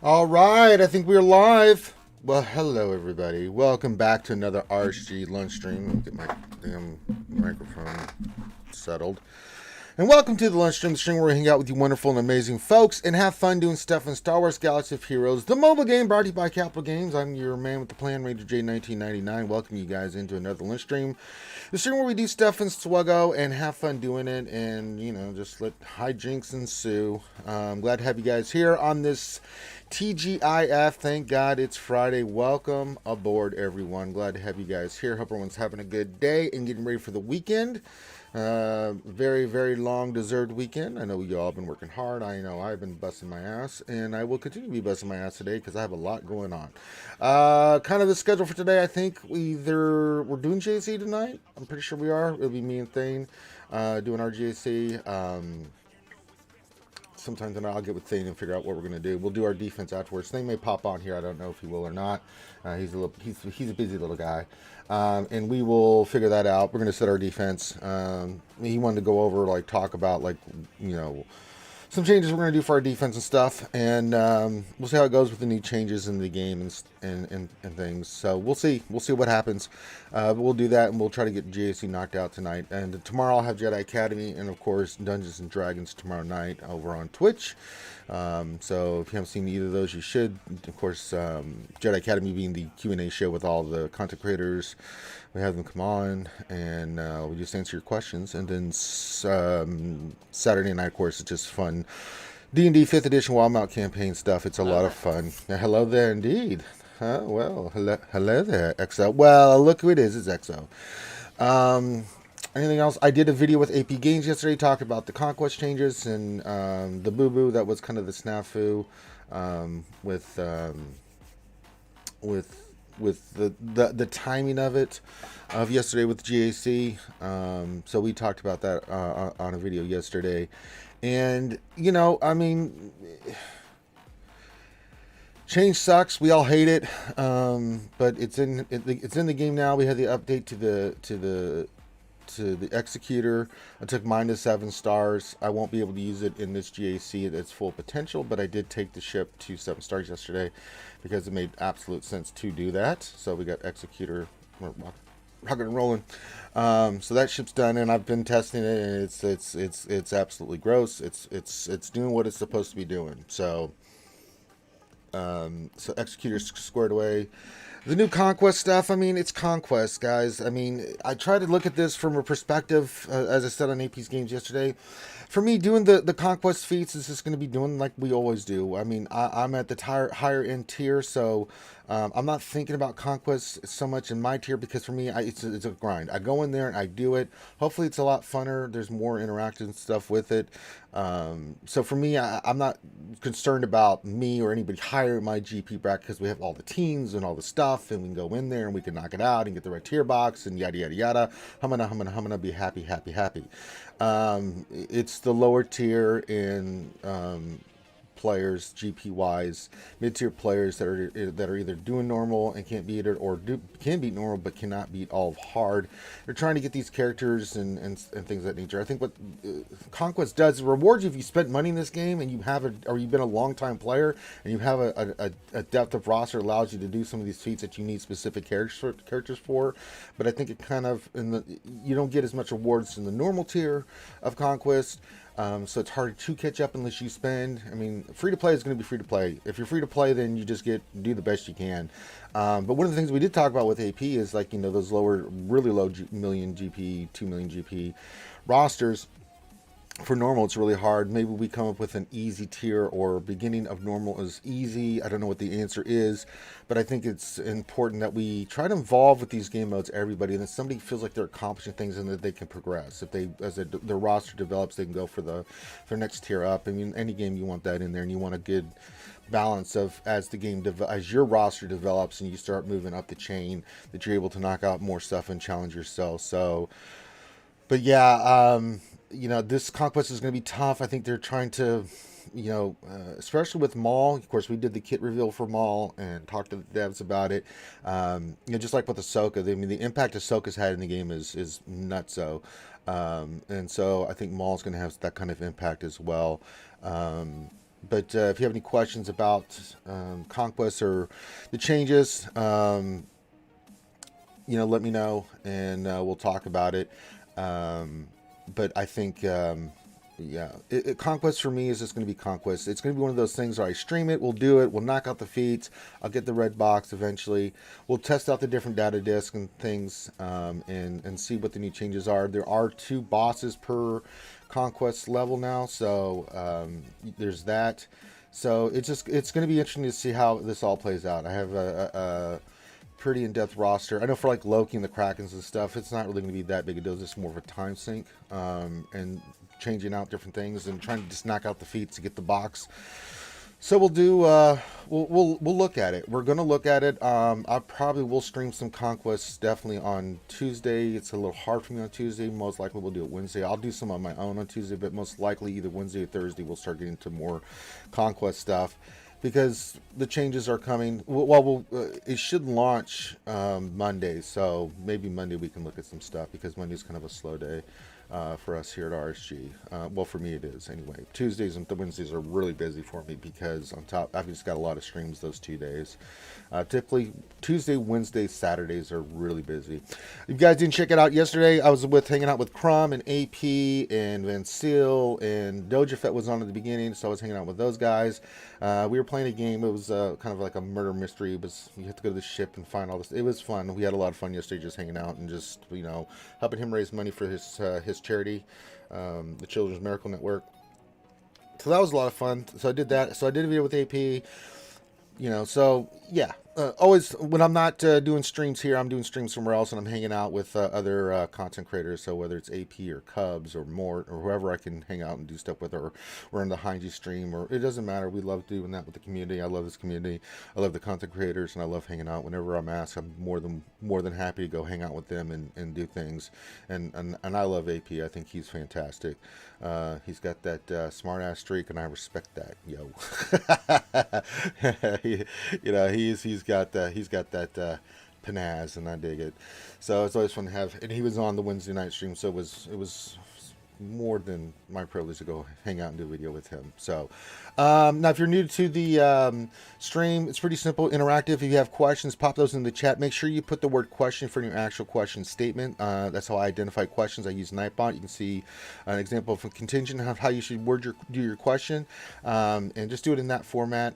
All right, I think we're live. Well, hello everybody. Welcome back to another RSG lunch stream. Let me get my damn microphone settled. And welcome to the lunch stream, the stream where we hang out with you wonderful and amazing folks and have fun doing stuff in Star Wars Galaxy of Heroes, the mobile game brought to you by Capital Games. I'm your man with the plan, Ranger J1999. Welcome you guys into another lunch stream. The stream where we do stuff in SWGOH and have fun doing it and, just let hijinks ensue. I'm glad to have you guys here on this TGIF. Thank God it's Friday. Welcome aboard, everyone. Glad to have you guys here. Hope everyone's having a good day and getting ready for the weekend. Very, very long deserved weekend. I know you all have been working hard. I know I've been busting my ass, and I will continue to be busting my ass today because I have a lot going on. Kind of the schedule for today. I think we're doing JC tonight. I'm pretty sure we are. It'll be me and Thane doing our JC. Sometime tonight I'll get with Thane and figure out what we're gonna do. We'll do our defense afterwards. Thane may pop on here. I don't know if he will or not. He's a busy little guy, and we will figure that out. We're gonna set our defense. He wanted to go over talk about some changes we're going to do for our defense and stuff, and we'll see how it goes with the new changes in the game and things. So we'll see what happens. But we'll do that, and we'll try to get GAC knocked out tonight. And tomorrow I'll have Jedi Academy, and of course Dungeons and Dragons tomorrow night over on Twitch. So if you haven't seen either of those, you should. Of course, Jedi Academy being the Q&A show with all the content creators. We have them come on, and we just answer your questions. And then Saturday night, of course, it's just fun D&D 5th edition Wild Mount campaign stuff. It's a lot of fun. Hello there, indeed. Well, hello there, XO. Well, look who it is. It's XO. Anything else? I did a video with AP Games yesterday, talking about the conquest changes and the boo-boo that was kind of the snafu with the timing of it of yesterday with GAC. So we talked about that on a video yesterday, and change sucks. We all hate it, but it's in the game now. We had the update to the executor. I took mine to 7 stars. I won't be able to use it in this GAC at its full potential, but I did take the ship to 7 stars yesterday because it made absolute sense to do that. So we got executor rocking and rolling. So that ship's done, and I've been testing it, and it's absolutely gross. It's doing what it's supposed to be doing. So executor's squared away. The new conquest stuff, it's conquest, guys. I try to look at this from a perspective, as I said on AP's games yesterday. For me, doing the conquest feats is just going to be doing like we always do. I'm at the higher end tier, so I'm not thinking about conquest so much in my tier, because for me, it's a grind. I go in there and I do it. Hopefully it's a lot funner. There's more interactive stuff with it. So for me, I'm not concerned about me or anybody higher in my GP bracket, because we have all the teams and all the stuff, and we can go in there and we can knock it out and get the right tier box and yada yada yada. Humana, be happy. It's the lower tier in players, GP wise, mid-tier players that are either doing normal and can't beat it, or can beat normal but cannot beat all of hard. They're trying to get these characters and things of that nature. I think what Conquest does is rewards you if you spent money in this game and you've been a long time player and you have a depth of roster that allows you to do some of these feats that you need specific characters for. But I think it kind of you don't get as much rewards in the normal tier of Conquest. So it's hard to catch up unless you spend. Free to play is going to be free to play. If you're free to play, then you just do the best you can. But one of the things we did talk about with AP is those really low million GP, 2 million GP rosters. For normal, it's really hard. Maybe we come up with an easy tier, or beginning of normal is easy. I don't know what the answer is, but I think it's important that we try to involve with these game modes everybody, and that somebody feels like they're accomplishing things and that they can progress. If their roster develops, they can go for their next tier up. Any game you want that in there, and you want a good balance of as your roster develops and you start moving up the chain, that you're able to knock out more stuff and challenge yourself. So, but yeah. This conquest is going to be tough. I think they're trying to, especially with Maul. Of course, we did the kit reveal for Maul and talked to the devs about it. Just like with Ahsoka, the impact Ahsoka's had in the game is nutso. And so I think Maul's going to have that kind of impact as well. But if you have any questions about Conquest or the changes, let me know, and we'll talk about it. But I think, Conquest for me is just going to be Conquest. It's going to be one of those things where I stream it, we'll do it, we'll knock out the feats, I'll get the red box eventually. We'll test out the different data discs and things, and see what the new changes are. There are 2 bosses per Conquest level now, so there's that. So it's going to be interesting to see how this all plays out. I have a pretty in-depth roster. I know for like Loki and the Krakens and stuff, it's not really going to be that big a deal. It's just more of a time sink, and changing out different things and trying to just knock out the feats to get the box. So we'll do. We'll look at it. We're gonna look at it. I probably will stream some Conquest definitely on Tuesday. It's a little hard for me on Tuesday. Most likely we'll do it Wednesday. I'll do some on my own on Tuesday, but most likely either Wednesday or Thursday we'll start getting to more Conquest stuff, because the changes are coming. Well, it should launch Monday, so maybe Monday we can look at some stuff, because Monday's kind of a slow day for us here at RSG. Well, for me it is anyway. Tuesdays and Wednesdays are really busy for me, because on top I've just got a lot of streams those 2 days. Typically Tuesday, Wednesday, Saturdays are really busy. If you guys didn't check it out yesterday, I was hanging out with Crumb and AP and Van Seal, and Doja Fett was on at the beginning, so I was hanging out with those guys. We were playing a game. It was kind of like a murder mystery. You have to go to the ship and find all this. It was fun. We had a lot of fun yesterday just hanging out and just, helping him raise money for his charity, the Children's Miracle Network. So that was a lot of fun. So I did that. So I did a video with AP. So yeah, always when I'm not doing streams here, I'm doing streams somewhere else, and I'm hanging out with other content creators. So whether it's AP or Cubs or Mort or whoever I can hang out and do stuff with, or we're in the Hideous stream, or it doesn't matter. We love doing that with the community. I love this community. I love the content creators, and I love hanging out. Whenever I'm asked, I'm more than happy to go hang out with them and do things. And I love AP. I think he's fantastic. He's got that smart ass streak, and I respect that. Yo. He's got that panaz, and I dig it. So it's always fun to have. And he was on the Wednesday night stream, so it was more than my privilege to go hang out and do a video with him. So now, if you're new to the stream, it's pretty simple, interactive. If you have questions, pop those in the chat. Make sure you put the word question for your actual question statement. That's how I identify questions. I use Nightbot. You can see an example of a contingent of how you should do your question, and just do it in that format.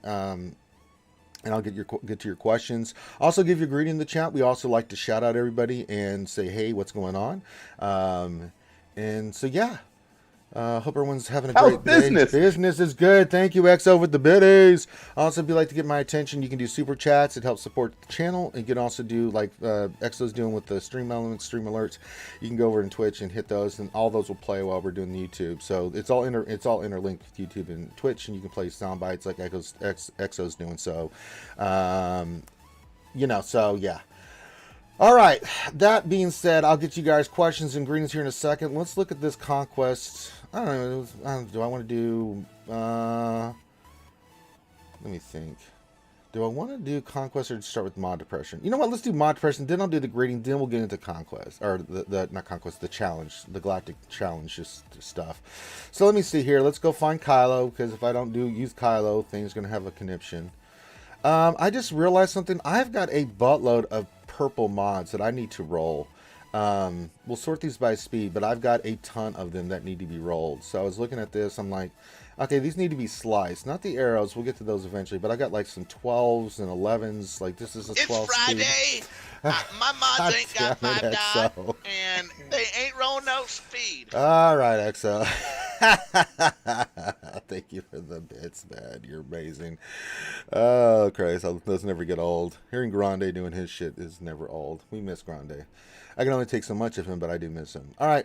And I'll get to your questions. Also, give your greeting in the chat. We also like to shout out everybody and say, hey, what's going on? And so, yeah. Hope everyone's having a great day. Business is good. Thank you, XO, with the biddies. Also, if you'd like to get my attention, you can do super chats. It helps support the channel. And you can also do like XO's doing with the StreamElements, Stream Alerts. You can go over to Twitch and hit those, and all those will play while we're doing the YouTube. So it's all interlinked with YouTube and Twitch, and you can play sound bites like XO's doing. So, so yeah. All right, that being said, I'll get you guys questions and greetings here in a second. Let's look at this Conquest. I don't know, do I want to do, let me think. Do I want to do Conquest or start with Mod Depression? You know what, let's do Mod Depression, then I'll do the greeting, then we'll get into Conquest. Or, not Conquest, the challenge, the Galactic Challenge stuff. So let me see here, let's go find Kylo, because if I don't use Kylo, things are going to have a conniption. I just realized something. I've got a buttload of purple mods that I need to roll. We'll sort these by speed, but I've got a ton of them that need to be rolled. So I was looking at this, I'm like, okay, these need to be sliced, not the arrows. We'll get to those eventually, but I got like some 12s and 11s. Like this is a 12 It's Friday. Speed. My mods ain't got 5 die, and they ain't rolling no speed. All right, XO. Thank you for the bits, man. You're amazing. Oh, Christ. Those never get old. Hearing Grande doing his shit is never old. We miss Grande. I can only take so much of him, but I do miss him. All right,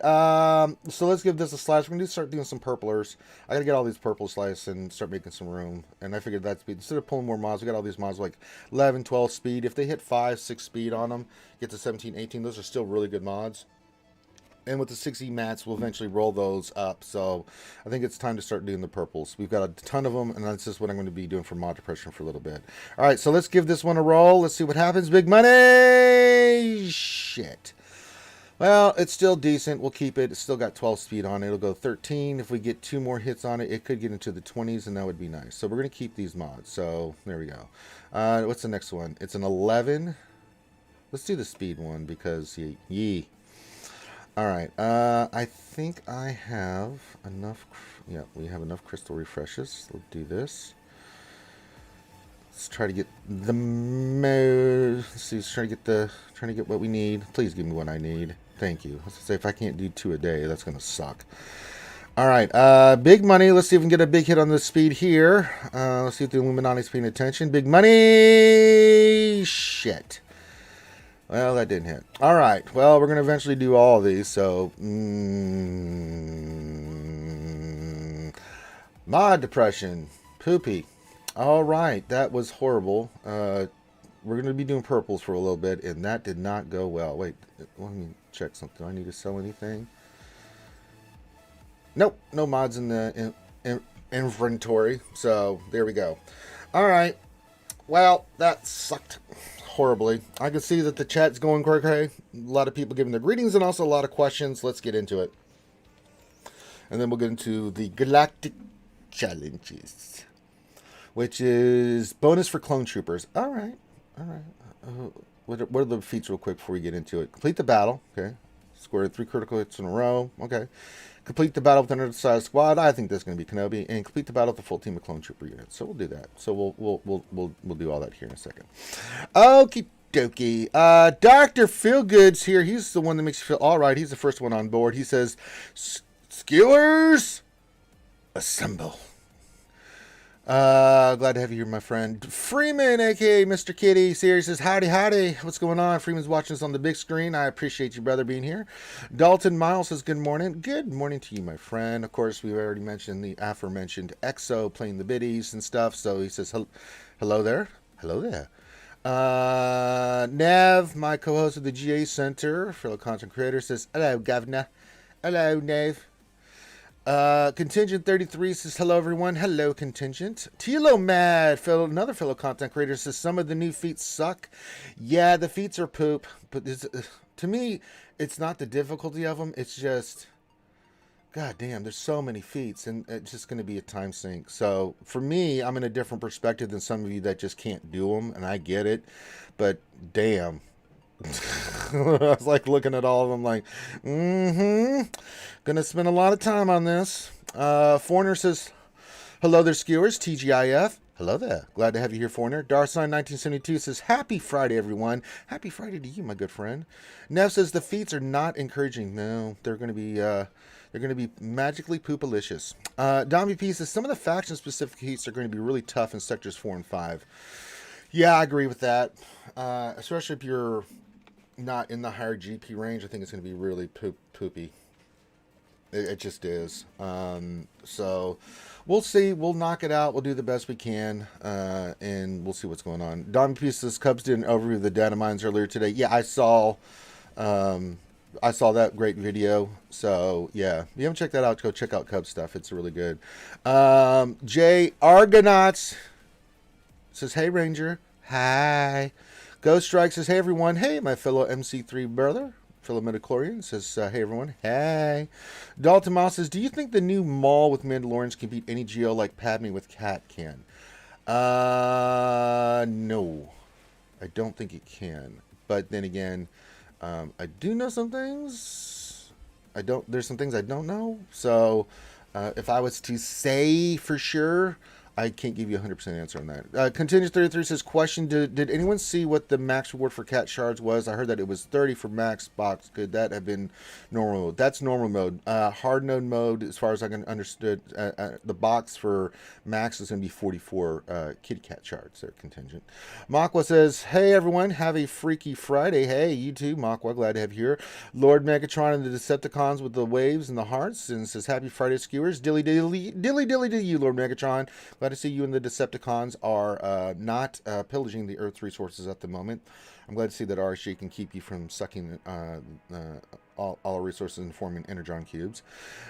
so let's give this a slice. We're going to start doing some purplers. I got to get all these purple slices and start making some room. And I figured that speed, instead of pulling more mods, we got all these mods like 11, 12 speed. If they hit 5, 6 speed on them, get to 17, 18, those are still really good mods. And with the 60 mats, we'll eventually roll those up. So I think it's time to start doing the purples. We've got a ton of them, and that's just what I'm going to be doing for Mod Depression for a little bit. All right, so let's give this one a roll. Let's see what happens. Big money! Shit. Well, it's still decent. We'll keep it. It's still got 12 speed on it. It'll go 13. If we get 2 more hits on it, it could get into the 20s, and that would be nice. So we're going to keep these mods. So there we go. What's the next one? It's an 11. Let's do the speed one because yee. All right. I think I have enough. Yeah, we have enough crystal refreshes. Let's do this. Let's try to get the most. Let's see. Let's trying to get what we need. Please give me what I need. Thank you. Let's say if I can't do 2 a day, that's gonna suck. All right. Big money. Let's see if we can get a big hit on the speed here. Let's see if the Illuminati's paying attention. Big money. Shit. Well, that didn't hit. All right. Well, we're gonna eventually do all of these. So, mod depression. Poopy. All right, that was horrible. We're going to be doing purples for a little bit, and that did not go well. Wait, let me check something. Do I need to sell anything? Nope, no mods in the inventory. So there we go. All right. Well, that sucked horribly. I can see that the chat's going cray-cray. A lot of people giving their greetings and also a lot of questions. Let's get into it. And then we'll get into the galactic challenges, which is bonus for clone troopers. All right. What are the feats real quick before we get into it? Complete the battle. Okay. Score 3 critical hits in a row. Okay. Complete the battle with an undersized squad. I think that's going to be Kenobi. And complete the battle with a full team of clone trooper units. So we'll do that. So we'll do all that here in a second. Okie dokie. Dr. Feelgood's here. He's the one that makes you feel all right. He's the first one on board. He says, Skewers, assemble. Glad to have you here, my friend. Freeman, aka Mr. Kitty, Siri says, howdy. What's going on? Freeman's watching us on the big screen. I appreciate you, brother, being here. Dalton Miles says, good morning. Good morning to you, my friend. Of course, we've already mentioned the aforementioned EXO playing the biddies and stuff. So he says, hello there. Hello there. Nav, my co-host of the GA Center, fellow content creator, says, hello, governor. Hello, Nav. Contingent 33 says, hello everyone. Hello, Contingent. Tilo Mad, another fellow content creator, says, some of the new feats suck. Yeah, the feats are poop, but to me, it's not the difficulty of them. It's just, god damn, there's so many feats, and it's just going to be a time sink. So for me, I'm in a different perspective than some of you that just can't do them, and I get it, but damn. I was like looking at all of them like, gonna spend a lot of time on this. Foreigner says, hello there, skewers. TGIF. Hello there. Glad to have you here, Foreigner. Darsign 1972 says, happy Friday, everyone. Happy Friday to you, my good friend. Nev says, the feats are not encouraging. No, they're gonna be magically poopalicious. Dom P says, some of the faction-specific feats are going to be really tough in sectors 4 and 5. Yeah, I agree with that. Especially if you're not in the higher GP range, I think it's going to be really poopy. It just is. So we'll see. We'll knock it out. We'll do the best we can, and we'll see what's going on. Don P says, Cubs did an overview of the data mines earlier today. Yeah, I saw that great video. So yeah, if you haven't checked that out, go check out Cubs stuff. It's really good. Jay Argonauts says, hey, Ranger. Hi. Ghost Strike says, hey, everyone. Hey, my fellow MC3 brother. Fellow Midichlorian says, hey, everyone. Hey. Dalton Moss says, do you think the new Maul with Mandalorians can beat any GO like Padme with Cat can? No. I don't think it can. But then again, I do know some things. There's some things I don't know. So if I was to say for sure, I can't give you a 100% answer on that. Contingent 33 says, question, did anyone see what the max reward for cat shards was? I heard that it was 30 for max box. Could that have been normal mode? That's normal mode. Hard node mode, as far as I can understood, the box for max is going to be 44 kitty cat shards there, Contingent. Makwa says, hey everyone, have a freaky Friday. Hey, you too, Makwa, glad to have you here. Lord Megatron and the Decepticons with the waves and the hearts, and says, happy Friday, skewers. Dilly dilly to you, Lord Megatron. Glad to see you and the Decepticons are not pillaging the Earth's resources at the moment. I'm glad to see that RSG can keep you from sucking all resources and forming energon cubes.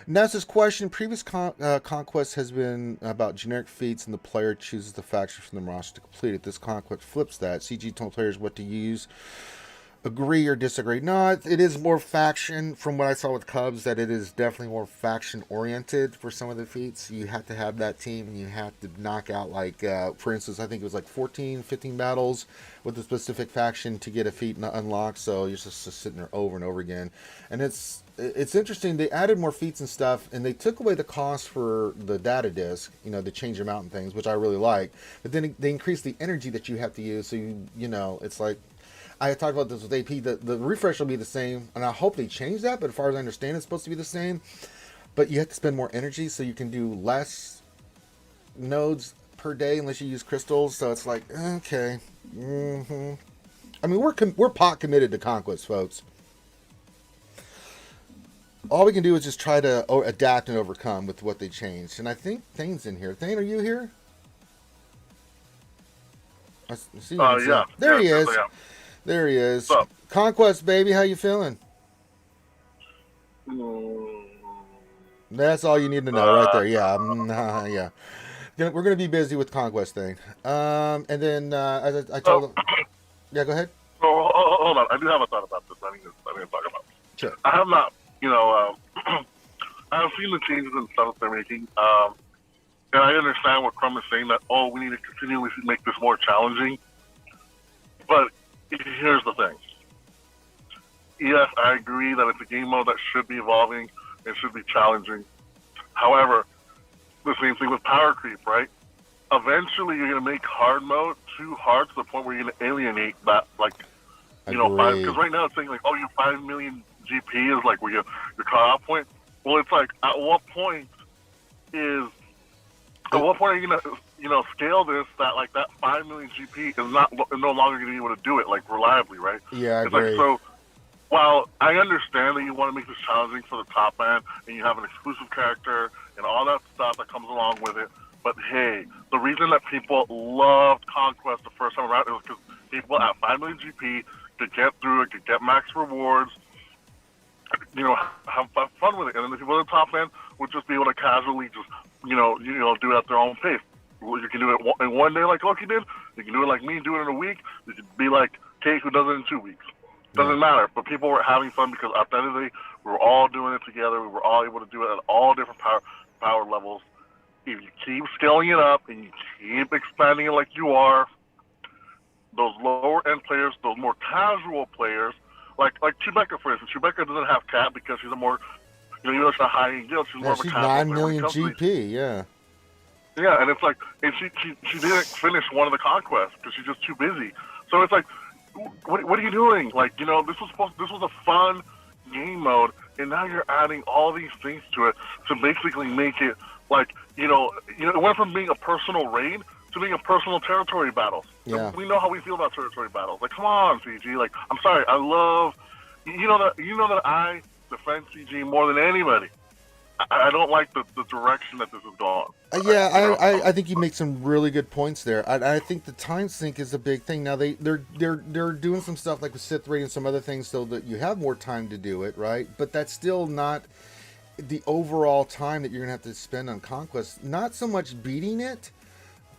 Nessa's question, previous conquest has been about generic feats and the player chooses the faction from the roster to complete it. This conquest flips that. CG told players what to use agree or disagree. No, it is more faction from what I saw with Cubs, that it is definitely more faction oriented for some of the feats. You have to have that team and you have to knock out, like, for instance, I think it was like 14, 15 battles with a specific faction to get a feat unlocked. So you're just sitting there over and over again. And it's interesting. They added more feats and stuff, and they took away the cost for the data disk, to change them out and things, which I really like. But then they increased the energy that you have to use. So it's like, I talked about this with AP. The refresh will be the same, and I hope they change that. But as far as I understand, it's supposed to be the same. But you have to spend more energy, so you can do less nodes per day unless you use crystals. So it's like, okay. I mean, we're pot committed to Conquest, folks. All we can do is just try to adapt and overcome with what they changed. And I think Thane's in here. Thane, are you here? I see you. Yeah. There he is. Yeah. There he is. What's up? Conquest, baby. How you feeling? That's all you need to know right there. Yeah. Yeah. We're going to be busy with Conquest thing. And then, as I told him... Yeah, go ahead. So, hold on. I do have a thought about this. I need to talk about it. Sure. I have not, I have seen the changes and stuff they're making. And I understand what Crumb is saying, that, we need to continually make this more challenging. But here's the thing. Yes, I agree that it's a game mode that should be evolving and should be challenging. However, the same thing with power creep, right? Eventually, you're going to make hard mode too hard to the point where you're going to alienate that, like, because right now it's saying, like, your 5 million GP is, like, where your cutoff point. Well, it's like, at what point are you going to, scale this, that, like, that 5 million GP is no longer going to be able to do it, like, reliably, right? Yeah, I it's agree. Like, so, while I understand that you want to make this challenging for the top end, and you have an exclusive character and all that stuff that comes along with it, but hey, the reason that people loved Conquest the first time around is because people at 5 million GP could get through it, could get max rewards, have fun with it. And then the people at the top end would just be able to casually just, do it at their own pace. You can do it in one day like Loki did. You can do it like me, do it in a week. You can be like Kate, who does it in 2 weeks. Doesn't matter. But people were having fun because at the end of the day, we were all doing it together. We were all able to do it at all different power levels. If you keep scaling it up and you keep expanding it like you are, those lower end players, those more casual players, like Chewbacca, for instance. Chewbacca doesn't have cap because she's a more, she's a high end guild. She's more of a she's casual 9 player. million GP, yeah. Yeah, and it's like, and she didn't finish one of the conquests because she's just too busy. So it's like, what are you doing? Like, this was a fun game mode, and now you're adding all these things to it to basically make it like, it went from being a personal raid to being a personal territory battles. Yeah. We know how we feel about territory battles. Like, come on, CG. Like, I'm sorry, I love, that I defend CG more than anybody. I don't like the direction that this is going. I think you make some really good points there. I think the time sink is a big thing. Now they're doing some stuff like with Sith Raid and some other things so that you have more time to do it, right? But that's still not the overall time that you're gonna have to spend on Conquest. Not so much beating it,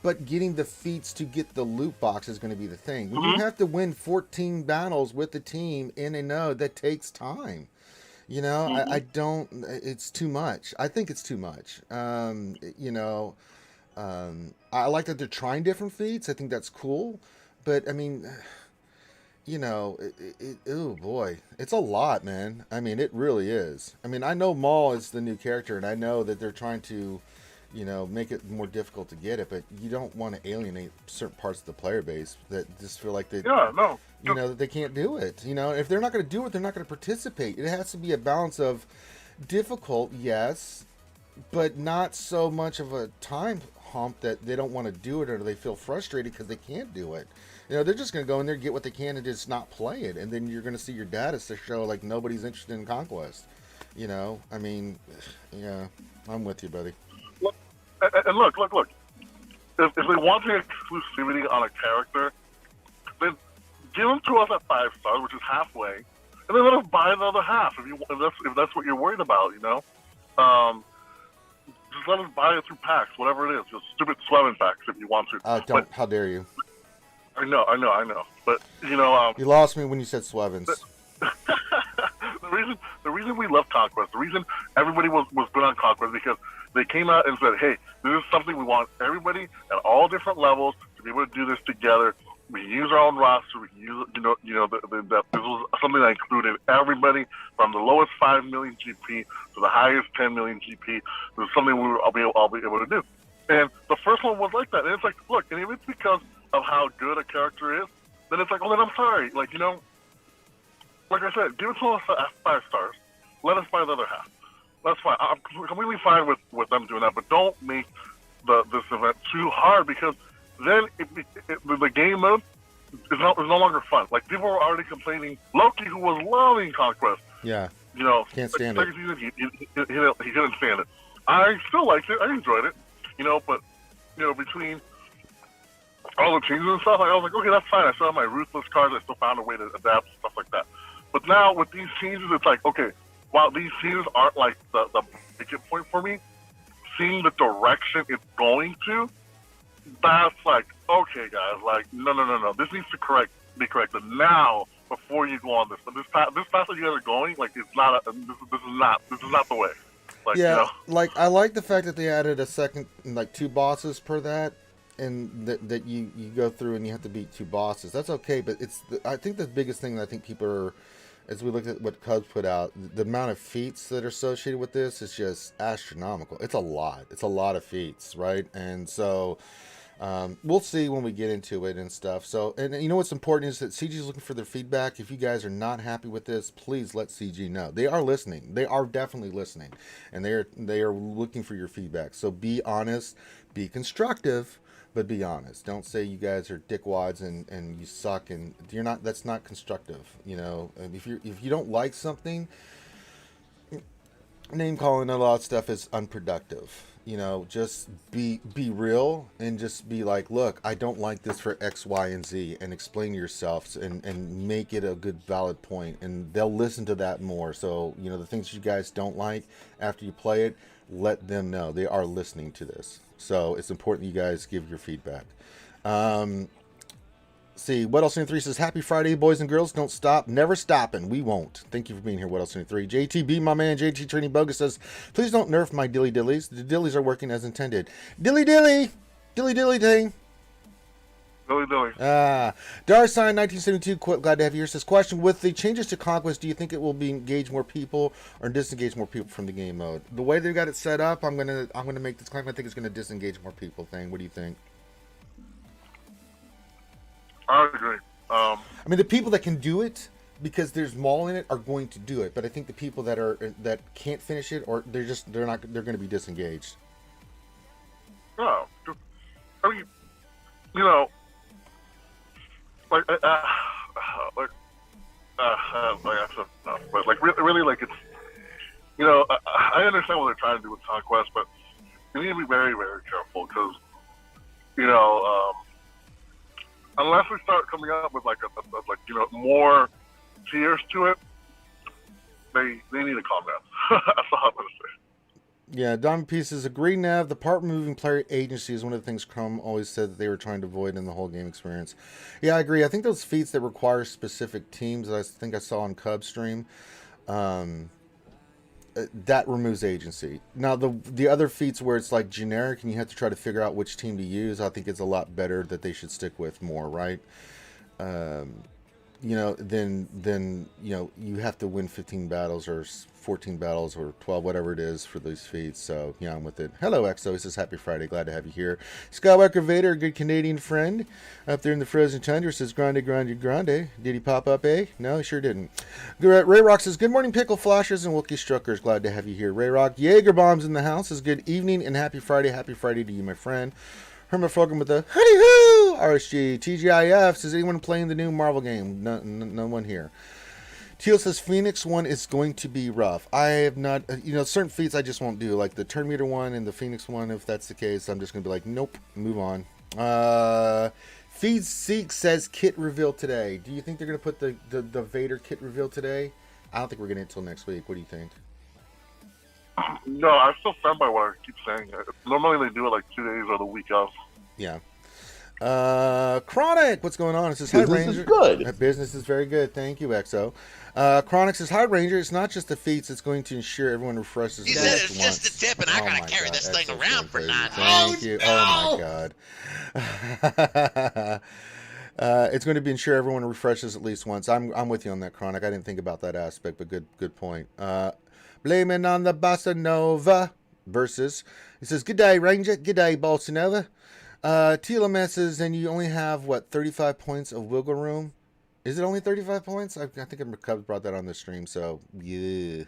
but getting the feats to get the loot box is going to be the thing. When you have to win 14 battles with the team in a node, that takes time. I don't, it's too much. I think it's too much. I like that they're trying different feats. I think that's cool. But, I mean, oh boy, it's a lot, man. I mean, it really is. I mean, I know Maul is the new character, and I know that they're trying to, make it more difficult to get it, but you don't want to alienate certain parts of the player base that just feel like they... Yeah, no. that they can't do it. If they're not going to do it, they're not going to participate. It has to be a balance of difficult, yes, but not so much of a time hump that they don't want to do it or they feel frustrated because they can't do it. They're just going to go in there, get what they can, and just not play it. And then you're going to see your data to show like nobody's interested in Conquest. I mean, yeah, I'm with you, buddy. And look. If they want the exclusivity on a character, then give them to us at 5 stars, which is halfway, and then let us buy the other half if that's what you're worried about. Just let us buy it through packs, whatever it is. Just stupid 11 packs if you want to. Don't. How dare you? I know. But you know, You lost me when you said Swevens. the reason we love Conquest, the reason everybody was good on Conquest, because they came out and said, hey, this is something we want everybody at all different levels to be able to do this together. We can use our own roster. We can use, this was something that included everybody from the lowest 5 million GP to the highest 10 million GP. This is something I'll be able to do. And the first one was like that. And it's like, look, and if it's because of how good a character is, then it's like, well, then I'm sorry. Like, you know, like I said, give it to us 5 stars. Let us buy the other half. That's fine. I'm completely fine with them doing that, but don't make this event too hard, because then the game mode is no longer fun. Like, people were already complaining. Loki, who was loving Conquest, Yeah. you know, Can't stand second season, he couldn't stand it. I still liked it. I enjoyed it, you know, but, you know, between all the changes and stuff, I was like, okay, that's fine. I still have my Ruthless cards. I still found a way to adapt, stuff like that. But now with these changes, it's like, okay, while these changes aren't like the breaking point for me, seeing the direction it's going to, that's like, okay, guys, like, no. This needs to be corrected now before you go on this. But this path that you guys are going, like, it's not. This is not the way. Like, Yeah, you know? like I like the fact that they added a second, like 2 bosses per that, and that you go through and you have to beat 2 bosses. That's okay, but I think the biggest thing that I think people are, as we look at what Cubs put out, the amount of feats that are associated with this is just astronomical. It's a lot. It's a lot of feats, right? And so we'll see when we get into it and stuff. So, and you know what's important is that CG is looking for their feedback. If you guys are not happy with this, please let CG know. They are listening. They are definitely listening, and they are looking for your feedback. So be honest, be constructive, but be honest. Don't say you guys are dickwads and you suck and you're not. That's not constructive. You know, and if you don't like something, name calling and a lot of stuff is unproductive. You know, just be real and just be like, look, I don't like this for X, Y, and Z, and explain yourselves and make it a good valid point, and they'll listen to that more. So, you know, the things you guys don't like after you play it, let them know. They are listening to this. So it's important you guys give your feedback. See, What Else 3 says, happy Friday, boys and girls. Don't stop. Never stopping. We won't. Thank you for being here, What Else 3. JTB, my man, JT Training Bogus says, please don't nerf my dilly dillies. The dillies are working as intended. Dilly dilly. Dilly dilly thing. Dilly dilly. Darsign 1972, glad to have you here, says, question, with the changes to Conquest, do you think it will be engage more people or disengage more people from the game mode? The way they've got it set up, I'm gonna make this claim. I think it's gonna disengage more people. Thing. What do you think? I agree. I mean, the people that can do it because there's Maul in it are going to do it, but I think the people that can't finish it, or they're going to be disengaged. No, I mean, you know, but like really, like it's, you know, I understand what they're trying to do with Conquest, but you need to be very, very careful, because, you know, unless we start coming up with like more tiers to it, they need to calm down. That's all I'm gonna say. Yeah, Diamond Piece says, agree, Nav. The part moving player agency is one of the things Chrome always said that they were trying to avoid in the whole game experience. Yeah, I agree. I think those feats that require specific teams that I think I saw on Cub stream, that removes agency. Now, the other feats where it's like generic and you have to try to figure out which team to use, I think it's a lot better that they should stick with more, right? You know, then you know, you have to win 15 battles or 14 battles or 12, whatever it is for these feats. So yeah, I'm with it. Hello, EXO. He says, happy Friday. Glad to have you here. Skywalker Vader, a good Canadian friend up there in the frozen tundra, says, Grande, Grande, Grande. Did he pop up, eh? No, he sure didn't. Ray Rock says, good morning, Pickle Flashers and Wookiee Struckers. Glad to have you here. Ray Rock, Jaeger Bombs in the house says, good evening and happy Friday. Happy Friday to you, my friend. Herman Fulgham with the hooty hoo. RSG TGIF says, anyone playing the new Marvel game? No one here. Teal says, Phoenix one is going to be rough. I have not, you know, certain feats I just won't do, like the turn meter one and the Phoenix one. If that's the case, I'm just going to be like, nope, move on. Feed Seek says, kit reveal today. Do you think they're going to put the Vader kit reveal today? I don't think we're getting it until next week. What do you think? No, I still stand by what I keep saying. Normally they do it like 2 days or the week of. Yeah. Chronic, what's going on? It says, hi, Business Ranger. is good. Business is very good. Thank you, XO. Chronic says, hi, Ranger. It's not just the feats. It's going to ensure everyone refreshes He the said list it's once. just a tip, and I gotta my carry God, this thing XO's around going for crazy. 9 Thank months. you. Oh, my God. It's going to be ensure everyone refreshes at least once. I'm with you on that, Chronic. I didn't think about that aspect, but good point. Blaming on the Bossa Nova versus. He says, good day, Ranger. Good day, Bossa Nova. TLMS says, and you only have, 35 points of wiggle room? Is it only 35 points? I think Cubs brought that on the stream, so yeah.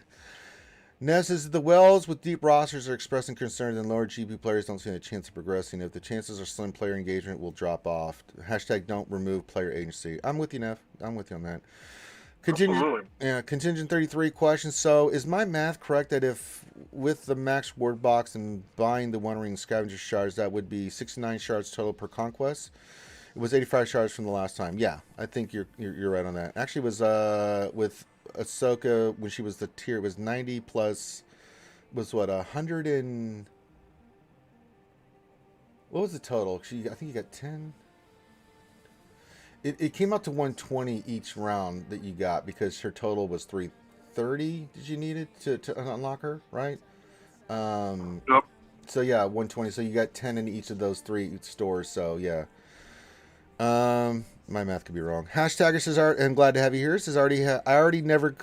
Ness says, the Wells with deep rosters are expressing concern that lower GP players don't stand a chance of progressing. If the chances are slim, player engagement will drop off. Hashtag don't remove player agency. I'm with you, Neff. I'm with you on that. Contingent 33 questions. So is my math correct that if with the max word box and buying the One Ring scavenger shards, that would be 69 shards total per conquest? It was 85 shards from the last time. Yeah, I think you're right on that. Actually, it was with Ahsoka when she was the tier. It was 90 plus. Was 100 and what was the total? I think you got 10. It came out to 120 each round that you got because her total was 330. Did you need it to unlock her, right? Yep. So yeah, 120. So you got 10 in each of those 3 stores. So yeah. My math could be wrong. Hashtagger says, I'm glad to have you here. Says, I already never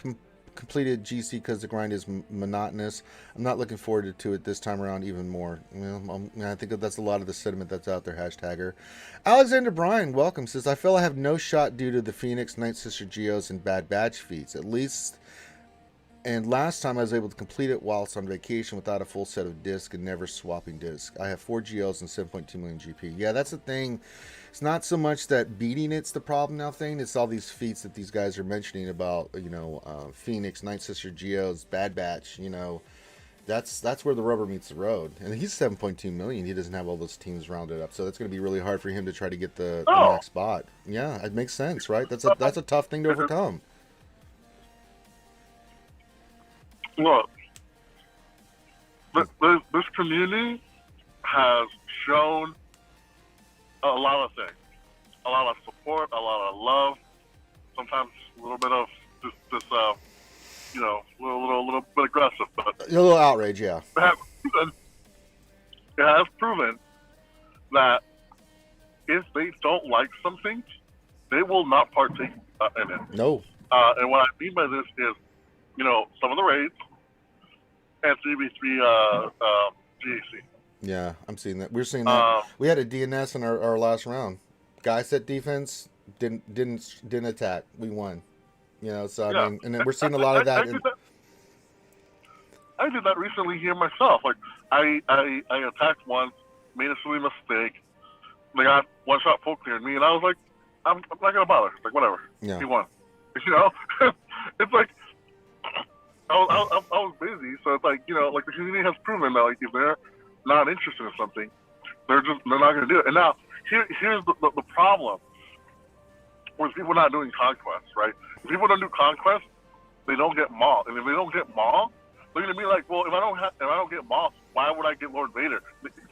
completed GC because the grind is monotonous. I'm not looking forward to it this time around even more. I think that's a lot of the sentiment that's out there, hashtagger. Alexander Bryan, welcome, says, I feel I have no shot due to the Phoenix, Night Sister Geos, and Bad Batch feats. At least, and last time I was able to complete it whilst on vacation without a full set of discs and never swapping discs. I have 4 Geos and 7.2 million GP. Yeah, that's the thing. It's not so much that beating it's the problem now thing. It's all these feats that these guys are mentioning about, Phoenix, Night Sister Geos, Bad Batch, that's where the rubber meets the road. And he's 7.2 million. He doesn't have all those teams rounded up. So that's going to be really hard for him to try to get the next spot. Yeah, it makes sense, right? That's a tough thing to overcome. Look, this community has shown a lot of things, a lot of support, a lot of love. Sometimes a little bit of just a little bit aggressive, but A little outrage, yeah. It has proven that if they don't like something, they will not partake in it. No. And what I mean by this is, some of the raids and 3v3 GAC. Yeah, I'm seeing that. We're seeing that. We had a DNS in our last round. Guy set defense, didn't attack. We won. So I mean, and then we're seeing a lot of that. I did that recently here myself. Like I attacked once, made a silly mistake. They got one shot full cleared me, and I was like, I'm not gonna bother. Like whatever. Yeah. He won. It's like I was busy, so it's like like the community has proven that like if they're not interested in something, they're not gonna do it. And now here's the problem with people not doing conquest, right? If people don't do conquest, they don't get mauled, and if they don't get mauled, they're gonna be like, well, if I don't get mauled, why would I get Lord Vader?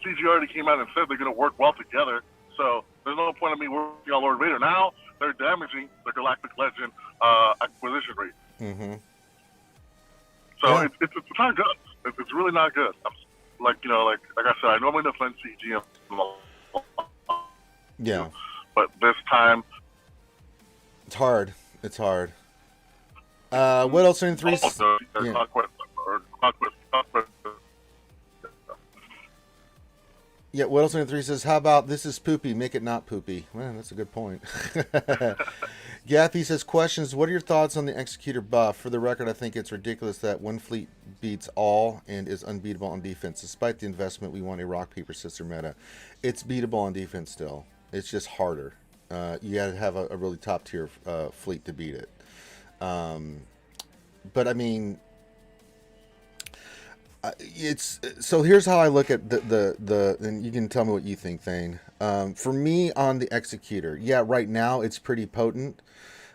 CG already came out and said they're gonna work well together, so there's no point in me working on Lord Vader. Now they're damaging the Galactic Legend acquisition rate. Mm-hmm. So Yeah. it's not good. It's really not good. Like I said, I normally defend CG. Yeah. But this time, It's hard. What else in 3? Yeah. Conquest. Yeah, what else in 3 says, how about this is poopy, make it not poopy? Well, that's a good point. Gaffy says, questions, what are your thoughts on the Executor buff? For the record, I think it's ridiculous that one fleet beats all and is unbeatable on defense. Despite the investment, we want a rock, paper, scissors meta. It's beatable on defense still. It's just harder. You got to have a really top tier fleet to beat it. But I mean, it's so. Here's how I look at the and you can tell me what you think, Thane. For me, on the Executor, yeah, right now it's pretty potent.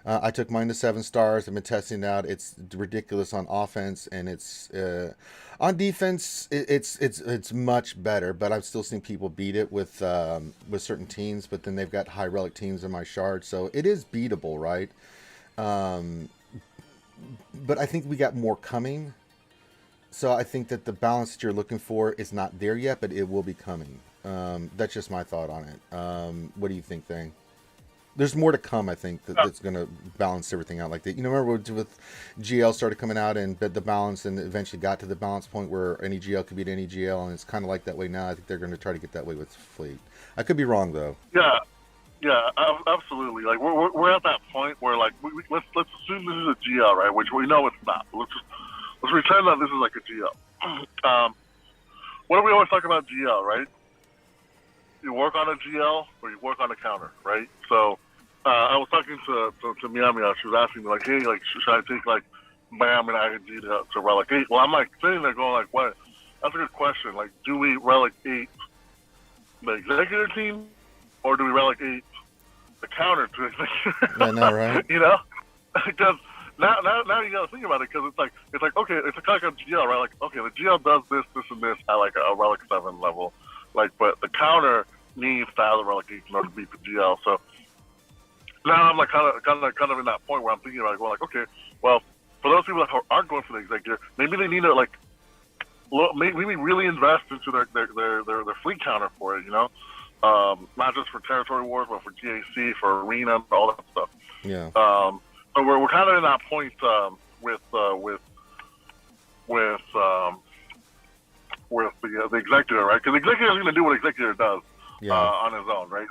I took mine to 7 stars. I've been testing it out. It's ridiculous on offense, and it's on defense. It's much better, but I've still seen people beat it with certain teams. But then they've got high relic teams in my shard, so it is beatable, right? But I think we got more coming. So I think that the balance that you're looking for is not there yet, but it will be coming. That's just my thought on it. What do you think, Thing? There's more to come, I think, that's going to balance everything out like that. You know, remember with GL started coming out and the balance and eventually got to the balance point where any GL could beat any GL, and it's kind of like that way now. I think they're going to try to get that way with Fleet. I could be wrong, though. Yeah, absolutely. Like we're at that point where like let's assume this is a GL, right? Which we know it's not. Let's pretend that this is like a GL. What do we always talk about GL, right? You work on a GL or you work on a counter, right? So I was talking to Meow Meow. She was asking me like, hey, like should I take like Bam and ING to relic 8? Well, I'm like sitting there going like, what? That's a good question. Like, do we relic 8 the executive team, or do we relic 8 the counter to executive? I know, right? You know, because now you got to think about it, because it's like okay, it's a kind of GL, right? Like, okay, the GL does this, and this at like a relic 7 level, like, but the counter needs to have the relic 8 in order to beat the GL. So now I'm like kind of in that point where I'm thinking about well, like, okay, well, for those people that aren't going for the executive, maybe they need to like maybe really invest into their fleet counter for it, you know, not just for territory wars, but for GAC, for arena, all that stuff. Yeah. So we're kind of in that point with the executive, right? Because the executive is going to do what executive does on his own, right?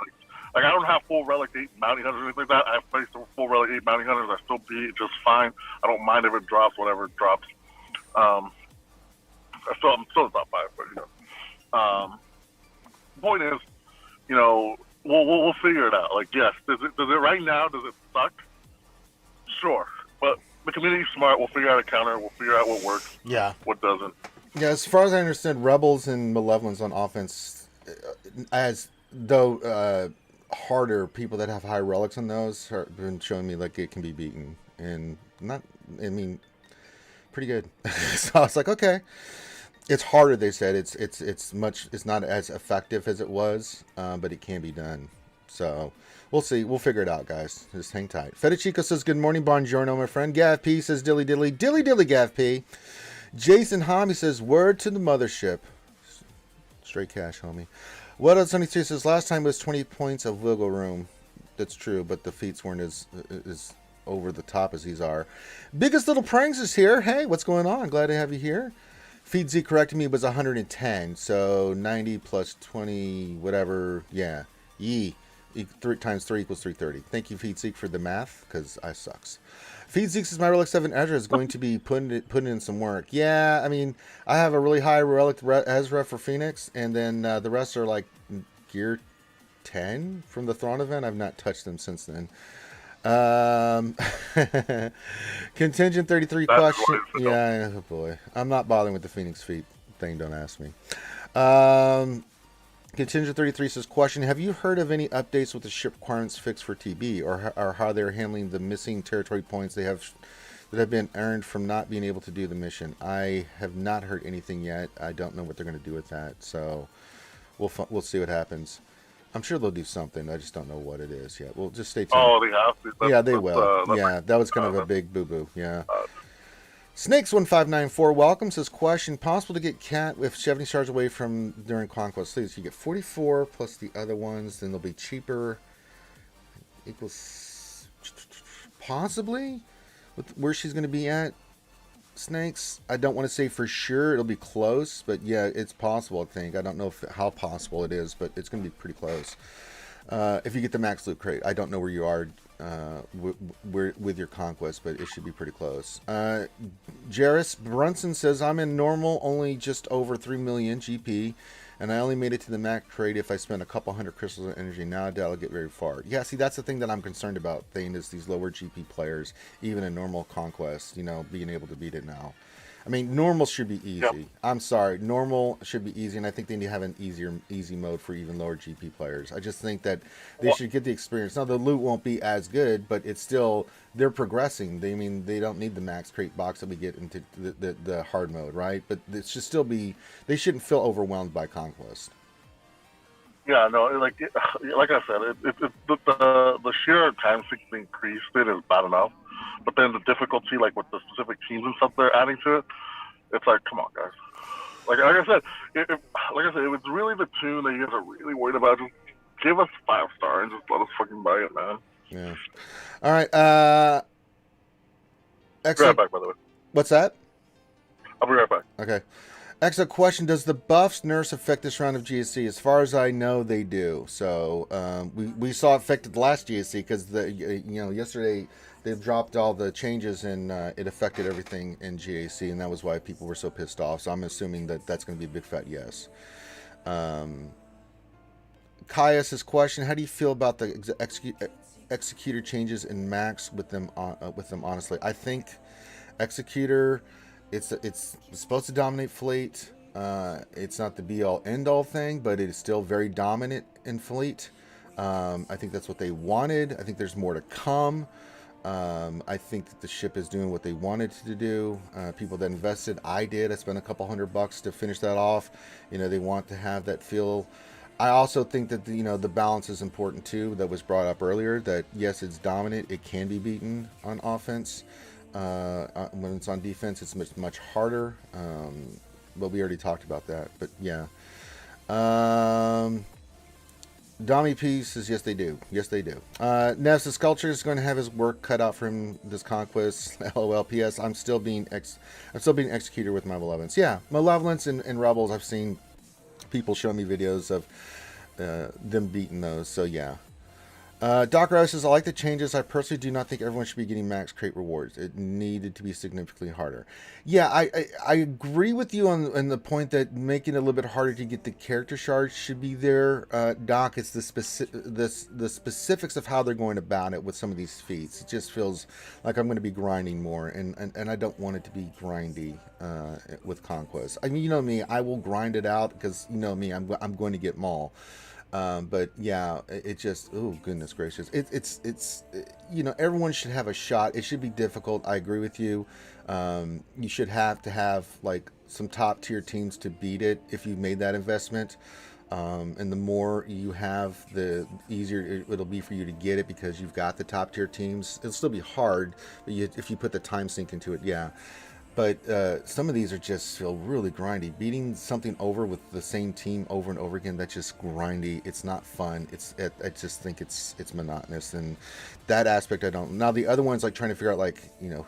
Like I don't have full relic 8 bounty hunters or anything like that. I have placed full relic 8 bounty hunters. I still beat it just fine. I don't mind if it drops, whatever it drops. I'm still top 5, but you know. The point is, you know, we'll figure it out. Like, yes, does it right now? Does it suck? Sure, but the community's smart. We'll figure out a counter. We'll figure out what works. Yeah. What doesn't. Yeah, as far as I understand, Rebels and Malevolence on offense, as though harder, people that have high relics on those have been showing me like it can be beaten, and pretty good. So I was like, okay, it's harder. They said it's not as effective as it was, but it can be done. So we'll see. We'll figure it out, guys. Just hang tight. Fedichico says, good morning, buongiorno, my friend. Gav P says, dilly Gav P. Jason Homie says, word to the mothership. Straight cash, homie. What else? 73 says, last time was 20 points of wiggle room. That's true, but the feats weren't as over the top as these are. Biggest Little Pranks is here. Hey, what's going on? Glad to have you here. Feed Z corrected me, was 110, so 90 plus 20, whatever. Yeah. Yee. 3 times 3 equals 330. Thank you, Feed Zeke, for the math, because I sucks. Feed Zeke says my Relic 7 Ezra is going to be putting in some work. Yeah, I mean, I have a really high Relic Ezra for Phoenix, and then the rest are like gear 10 from the Thrawn event. I've not touched them since then. Contingent 33 question. Yeah, oh boy. I'm not bothering with the Phoenix feat thing, don't ask me. Contingent 33 says, question, have you heard of any updates with the ship requirements fix for TB, or how they're handling the missing territory points that have been earned from not being able to do the mission? I have not heard anything yet. I don't know what they're going to do with that, so we'll see what happens. I'm sure they'll do something. I just don't know what it is yet. We'll just stay tuned. Oh, they have to. Yeah, they will. Yeah, that was kind of a big boo-boo. Yeah. Snakes1594 welcome, says, question, possible to get cat with 70 stars away from during conquest. Please, you get 44 plus the other ones, then they'll be cheaper. Equals possibly with where she's going to be at. Snakes, I don't want to say for sure it'll be close, but yeah, it's possible. I think I don't know how possible it is, but it's going to be pretty close. If you get the max loot crate, I don't know where you are with your conquest, but it should be pretty close. Jairus Brunson says, I'm in normal, only just over 3 million GP, and I only made it to the max trade if I spent a couple hundred crystals of energy. Now I doubt I'll get very far. Yeah, see, that's the thing that I'm concerned about, Thane, is these lower GP players, even in normal conquest, you know, being able to beat it now. I mean, normal should be easy. Yep. I'm sorry, normal should be easy, and I think they need to have an easy mode for even lower GP players. I just think that they should get the experience. Now, the loot won't be as good, but it's still, they're progressing. They don't need the max crate box that we get into the hard mode, right? But it should still be, they shouldn't feel overwhelmed by conquest. Yeah, no, like I said, the sheer time sink increased it is bad enough, but then the difficulty, like with the specific teams and stuff they're adding to it, it's like, come on, guys. Like I said, if it's really the tune that you guys are really worried about, just give us 5-star and just let us fucking buy it, man. Yeah. All right. Be right back, by the way. What's that? I'll be right back. Okay. Excellent question. Does the buffs nerfs affect this round of GSC? As far as I know, they do. So we saw it affected the last GSC because yesterday they dropped all the changes and it affected everything in GAC, and that was why people were so pissed off. So I'm assuming that that's going to be a big fat yes. Caius' question: how do you feel about the executor changes in max with them? Honestly, I think executor. It's supposed to dominate fleet. It's not the be-all, end-all thing, but it is still very dominant in fleet. I think that's what they wanted. I think there's more to come. I think that the ship is doing what they wanted to do. People that invested, I did. I spent a couple $100 to finish that off. They want to have that feel. I also think that the balance is important too. That was brought up earlier. That yes, it's dominant. It can be beaten on offense. When it's on defense, it's much harder. But we already talked about that. But yeah. Dommy P says yes, they do. Yes, they do. Nev's the sculptor is going to have his work cut out from this conquest. LOL. PS. I'm still being executed with my malevolence. Yeah, malevolence and rebels. I've seen people show me videos of them beating those. So yeah. Doc Rose says, I like the changes. I personally do not think everyone should be getting max crate rewards. It needed to be significantly harder. Yeah, I agree with you on the point that making it a little bit harder to get the character shards should be there. Doc, it's the specifics of how they're going about it with some of these feats. It just feels like I'm going to be grinding more, and I don't want it to be grindy with Conquest. I mean, you know me, I will grind it out because, you know me, I'm going to get Maul. But yeah, it just, oh goodness gracious, it's everyone should have a shot. It should be difficult. I agree with you. You should have to have like some top tier teams to beat it if you made that investment. And the more you have, the easier it'll be for you to get it because you've got the top tier teams. It'll still be hard, but if you put the time sink into it, yeah. But some of these are just feel really grindy. Beating something over with the same team over and over again, that's just grindy. It's not fun. I just think it's monotonous, and that aspect I don't. Now the other ones, like trying to figure out like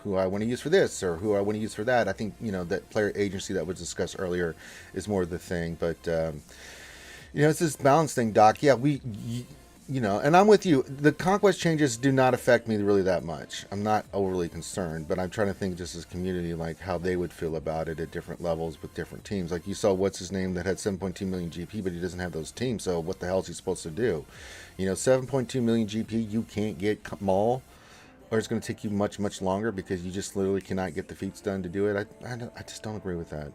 who I want to use for this or who I want to use for that. I think that player agency that was discussed earlier is more the thing. But it's this balance thing, Doc. Yeah, and I'm with you. The conquest changes do not affect me really that much. I'm not overly concerned, but I'm trying to think just as a community, like how they would feel about it at different levels with different teams. Like you saw, what's his name that had 7.2 million GP, but he doesn't have those teams. So what the hell is he supposed to do? 7.2 million GP, you can't get Maul, or it's going to take you much, much longer because you just literally cannot get the feats done to do it. I just don't agree with that.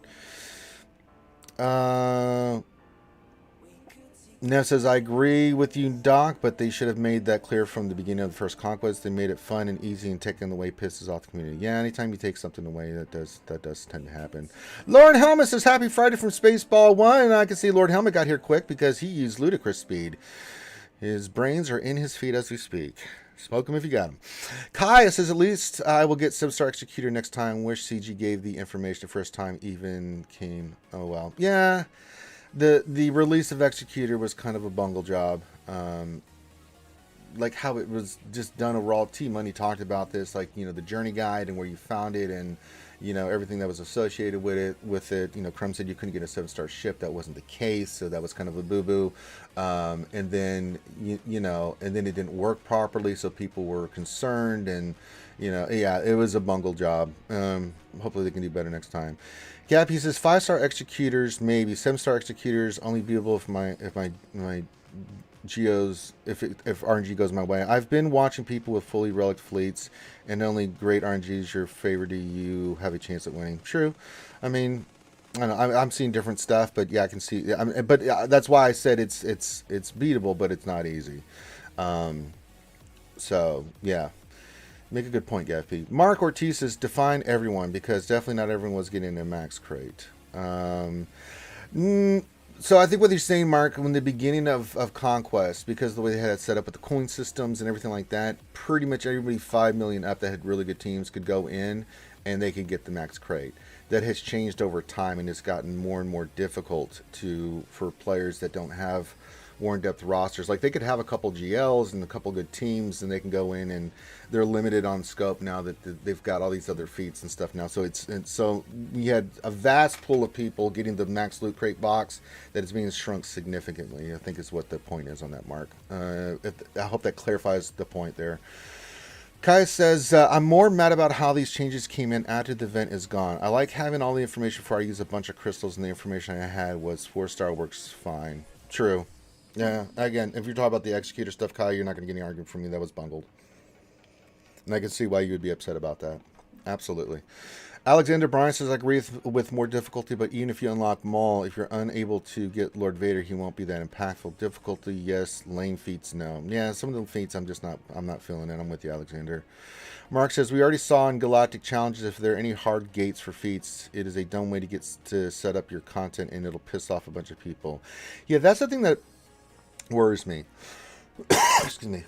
Nev says, I agree with you, Doc, but they should have made that clear from the beginning of the first conquest. They made it fun and easy, and taking away pisses off the community. Yeah, anytime you take something away, that does tend to happen. Lord Helmet says, happy Friday from Spaceball 1, and I can see Lord Helmet got here quick because he used ludicrous speed. His brains are in his feet as we speak. Smoke him if you got him. Kaya says, at least I will get 7-star Executor next time. Wish CG gave the information the first time even came. Oh, well. Yeah. The release of Executor was kind of a bungle job. Like how it was just done overall. T-Money talked about this, like, the journey guide and where you found it and, everything that was associated with it. Crumb said you couldn't get a 7-star ship. That wasn't the case. So that was kind of a boo-boo. And then, and then it didn't work properly. So people were concerned and, yeah, it was a bungle job. Hopefully they can do better next time. Gappy says 5-star executors, maybe 7-star executors only viewable if my geos if RNG goes my way. I've been watching people with fully relic fleets, and only great RNG is your favor. Do you have a chance at winning? True. I mean, I don't know, I'm seeing different stuff, but yeah, I can see. But that's why I said it's beatable, but it's not easy. So yeah, make a good point, Gaffy. Mark Ortiz says define everyone, because definitely not everyone was getting a max crate. So I think what you're saying, Mark, in the beginning of Conquest, because the way they had it set up with the coin systems and everything like that, pretty much everybody 5 million up that had really good teams could go in and they could get the max crate. That has changed over time, and it's gotten more and more difficult for players that don't have war in depth rosters. Like, they could have a couple GLs and a couple good teams, and they can go in, and they're limited on scope now that they've got all these other feats and stuff now. So so we had a vast pool of people getting the max loot crate box that is being shrunk significantly, I think is what the point is on that, Mark. I hope that clarifies the point there. Kai says, I'm more mad about how these changes came in after the event is gone. I like having all the information before I use a bunch of crystals, and the information I had was 4-star works fine. True. Yeah, again, if you're talking about the executor stuff, Kai, you're not going to get any argument from me. That was bungled. And I can see why you would be upset about that. Absolutely. Alexander Bryan says, I agree with more difficulty, but even if you unlock Maul, if you're unable to get Lord Vader, he won't be that impactful. Difficulty, yes. Lame feats, no. Yeah, some of the feats I'm not feeling it. I'm with you, Alexander. Mark says, we already saw in Galactic Challenges, if there are any hard gates for feats, it is a dumb way to get to set up your content, and it'll piss off a bunch of people. Yeah, that's the thing that worries me. Excuse me.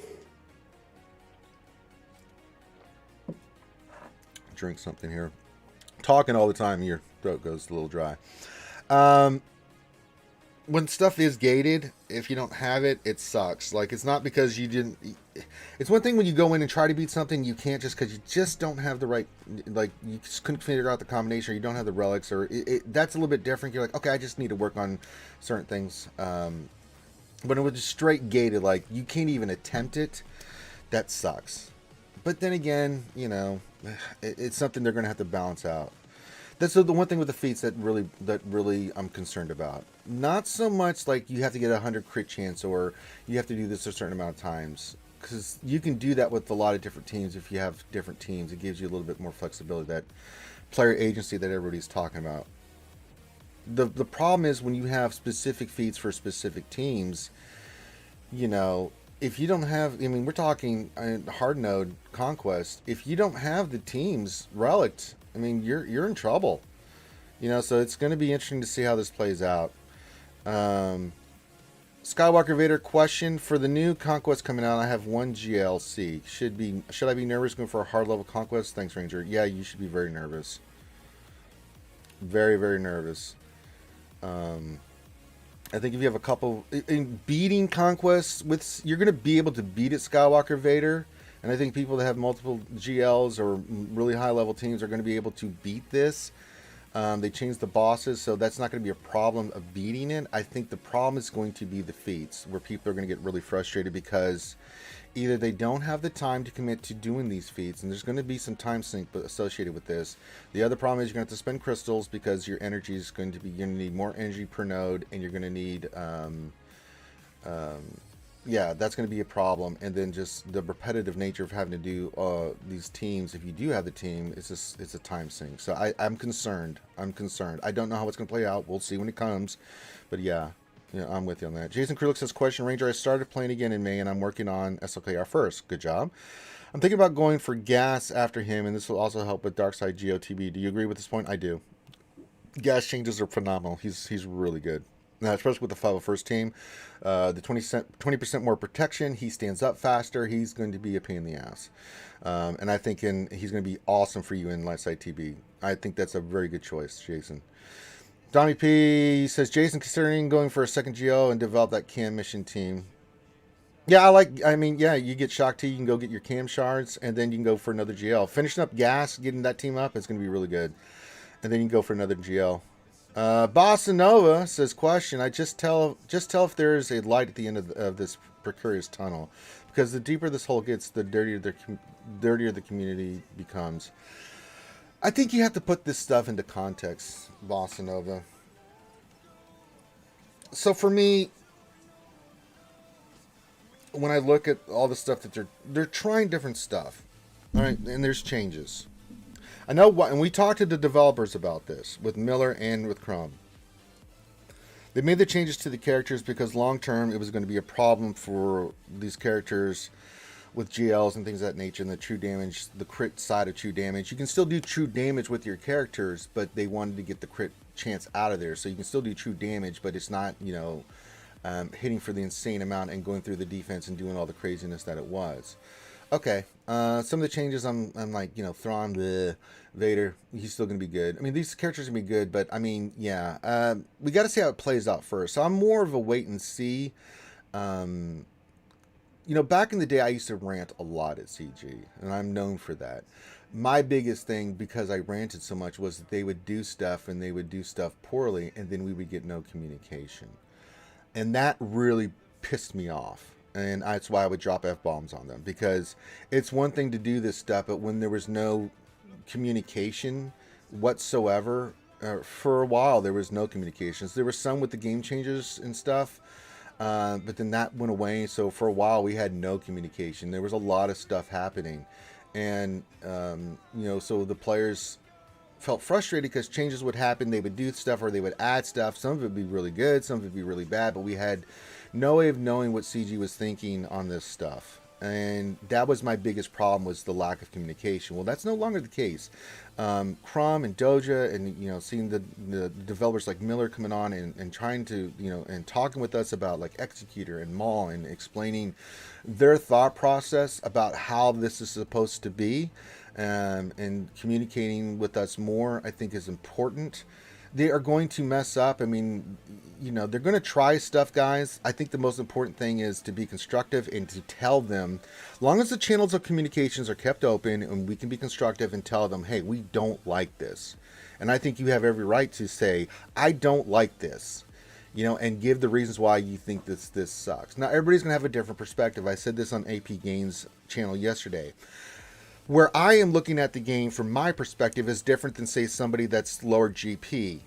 Drink something here. Talking all the time, your throat goes a little dry. When stuff is gated, if you don't have it, it sucks. Like, it's not because you didn't. It's one thing when you go in and try to beat something, you can't just because you just don't have the right. Like, you just couldn't figure out the combination, or you don't have the relics, or that's a little bit different. You're like, okay, I just need to work on certain things. But it was just straight gated, like you can't even attempt it. That sucks. But then again, you know, it's something they're going to have to balance out. That's the one thing with the feats that really I'm concerned about. Not so much like you have to get 100 crit chance, or you have to do this a certain amount of times, because you can do that with a lot of different teams. If you have different teams, it gives you a little bit more flexibility, that player agency that everybody's talking about. The problem is when you have specific feats for specific teams, you know, if you don't have, I mean, we're talking hard node conquest. If you don't have the teams relict, I mean, you're in trouble. You know, so it's going to be interesting to see how this plays out. Skywalker Vader question: for the new conquest coming out, I have 1 GLC. Should I be nervous going for a hard level conquest? Thanks, Ranger. Yeah, you should be very nervous. Very, very nervous. I think if you have a couple in beating conquests you're going to be able to beat it, Skywalker Vader, and I think people that have multiple GLs or really high level teams are going to be able to beat this. They changed the bosses, so that's not going to be a problem of beating it. I think the problem is going to be the feats, where people are going to get really frustrated because either they don't have the time to commit to doing these feats, and there's going to be some time sink associated with this. The other problem is you're going to have to spend crystals, because your energy is going to be, you're going to need more energy per node, and you're going to need, yeah, that's going to be a problem. And then just the repetitive nature of having to do these teams, if you do have the team, it's a time sink. So I'm concerned. I don't know how it's going to play out. We'll see when it comes, but yeah. Yeah, I'm with you on that. Jason Krulik says, question, Ranger, I started playing again in May, and I'm working on SLKR first. Good job. I'm thinking about going for gas after him, and this will also help with Darkside GOTB. Do you agree with this point? I do. Gas changes are phenomenal. He's really good. Now, especially with the 501st team. The 20% more protection. He stands up faster. He's going to be a pain in the ass. And I think he's going to be awesome for you in Lightside TB. I think that's a very good choice, Jason. Donnie P says, Jason, considering going for a second GO and develop that cam mission team. Yeah, you get Shock T, you can go get your cam shards, and then you can go for another GL. Finishing up gas, getting that team up, is going to be really good. And then you can go for another GL. Bossa Nova says, question, I just tell if there is a light at the end of this precarious tunnel. Because the deeper this hole gets, the dirtier the community becomes. I think you have to put this stuff into context, Bossa Nova. So for me, when I look at all the stuff that they're trying different stuff, all right, and there's changes. I know what, and we talked to the developers about this with Miller and with Crumb. They made the changes to the characters because long term it was going to be a problem for these characters with GLs and things of that nature, and the true damage, the crit side of true damage. You can still do true damage with your characters, but they wanted to get the crit chance out of there. So you can still do true damage, but it's not, hitting for the insane amount and going through the defense and doing all the craziness that it was. Okay, some of the changes I'm like, Thrawn, the Vader, he's still going to be good. I mean, these characters are going to be good, but I mean, yeah, we got to see how it plays out first. So I'm more of a wait and see. Back in the day, I used to rant a lot at CG, and I'm known for that. My biggest thing, because I ranted so much, was that they would do stuff, and they would do stuff poorly, and then we would get no communication. And that really pissed me off. And that's why I would drop F-bombs on them, because it's one thing to do this stuff, but when there was no communication whatsoever, for a while there was no communications. There was some with the game changers and stuff, but then that went away. So for a while we had no communication. There was a lot of stuff happening, and so the players felt frustrated because changes would happen. They would do stuff or they would add stuff. Some of it would be really good, some of it would be really bad, but we had no way of knowing what CG was thinking on this stuff. And that was my biggest problem, was the lack of communication. Well, that's no longer the case. Crumb and Doja and, seeing the developers like Miller coming on and trying to, and talking with us about like Executor and Maul and explaining their thought process about how this is supposed to be, and communicating with us more, I think is important. They are going to mess up. I mean, they're going to try stuff, guys. I think the most important thing is to be constructive and to tell them, as long as the channels of communications are kept open and we can be constructive and tell them, hey, we don't like this. And I think you have every right to say, I don't like this, and give the reasons why you think this sucks. Now, everybody's going to have a different perspective. I said this on AP Games channel yesterday. Where I am looking at the game from my perspective is different than, say, somebody that's lower GP.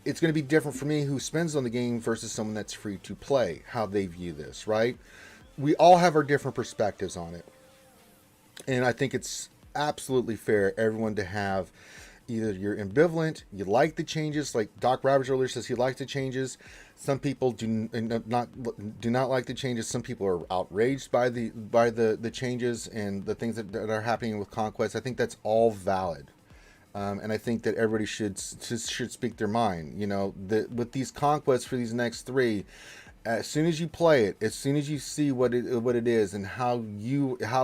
It's going to be different for me who spends on the game versus someone that's free to play, how they view this, right? We all have our different perspectives on it. And I think it's absolutely fair, everyone to have either you're ambivalent, you like the changes, like Doc Ravage earlier says he likes the changes. Some people do not like the changes. Some people are outraged by the changes and the things that are happening with Conquest. I think that's all valid, and I think that everybody should speak their mind. With these Conquests for these next 3, as soon as you play it, as soon as you see what it is and how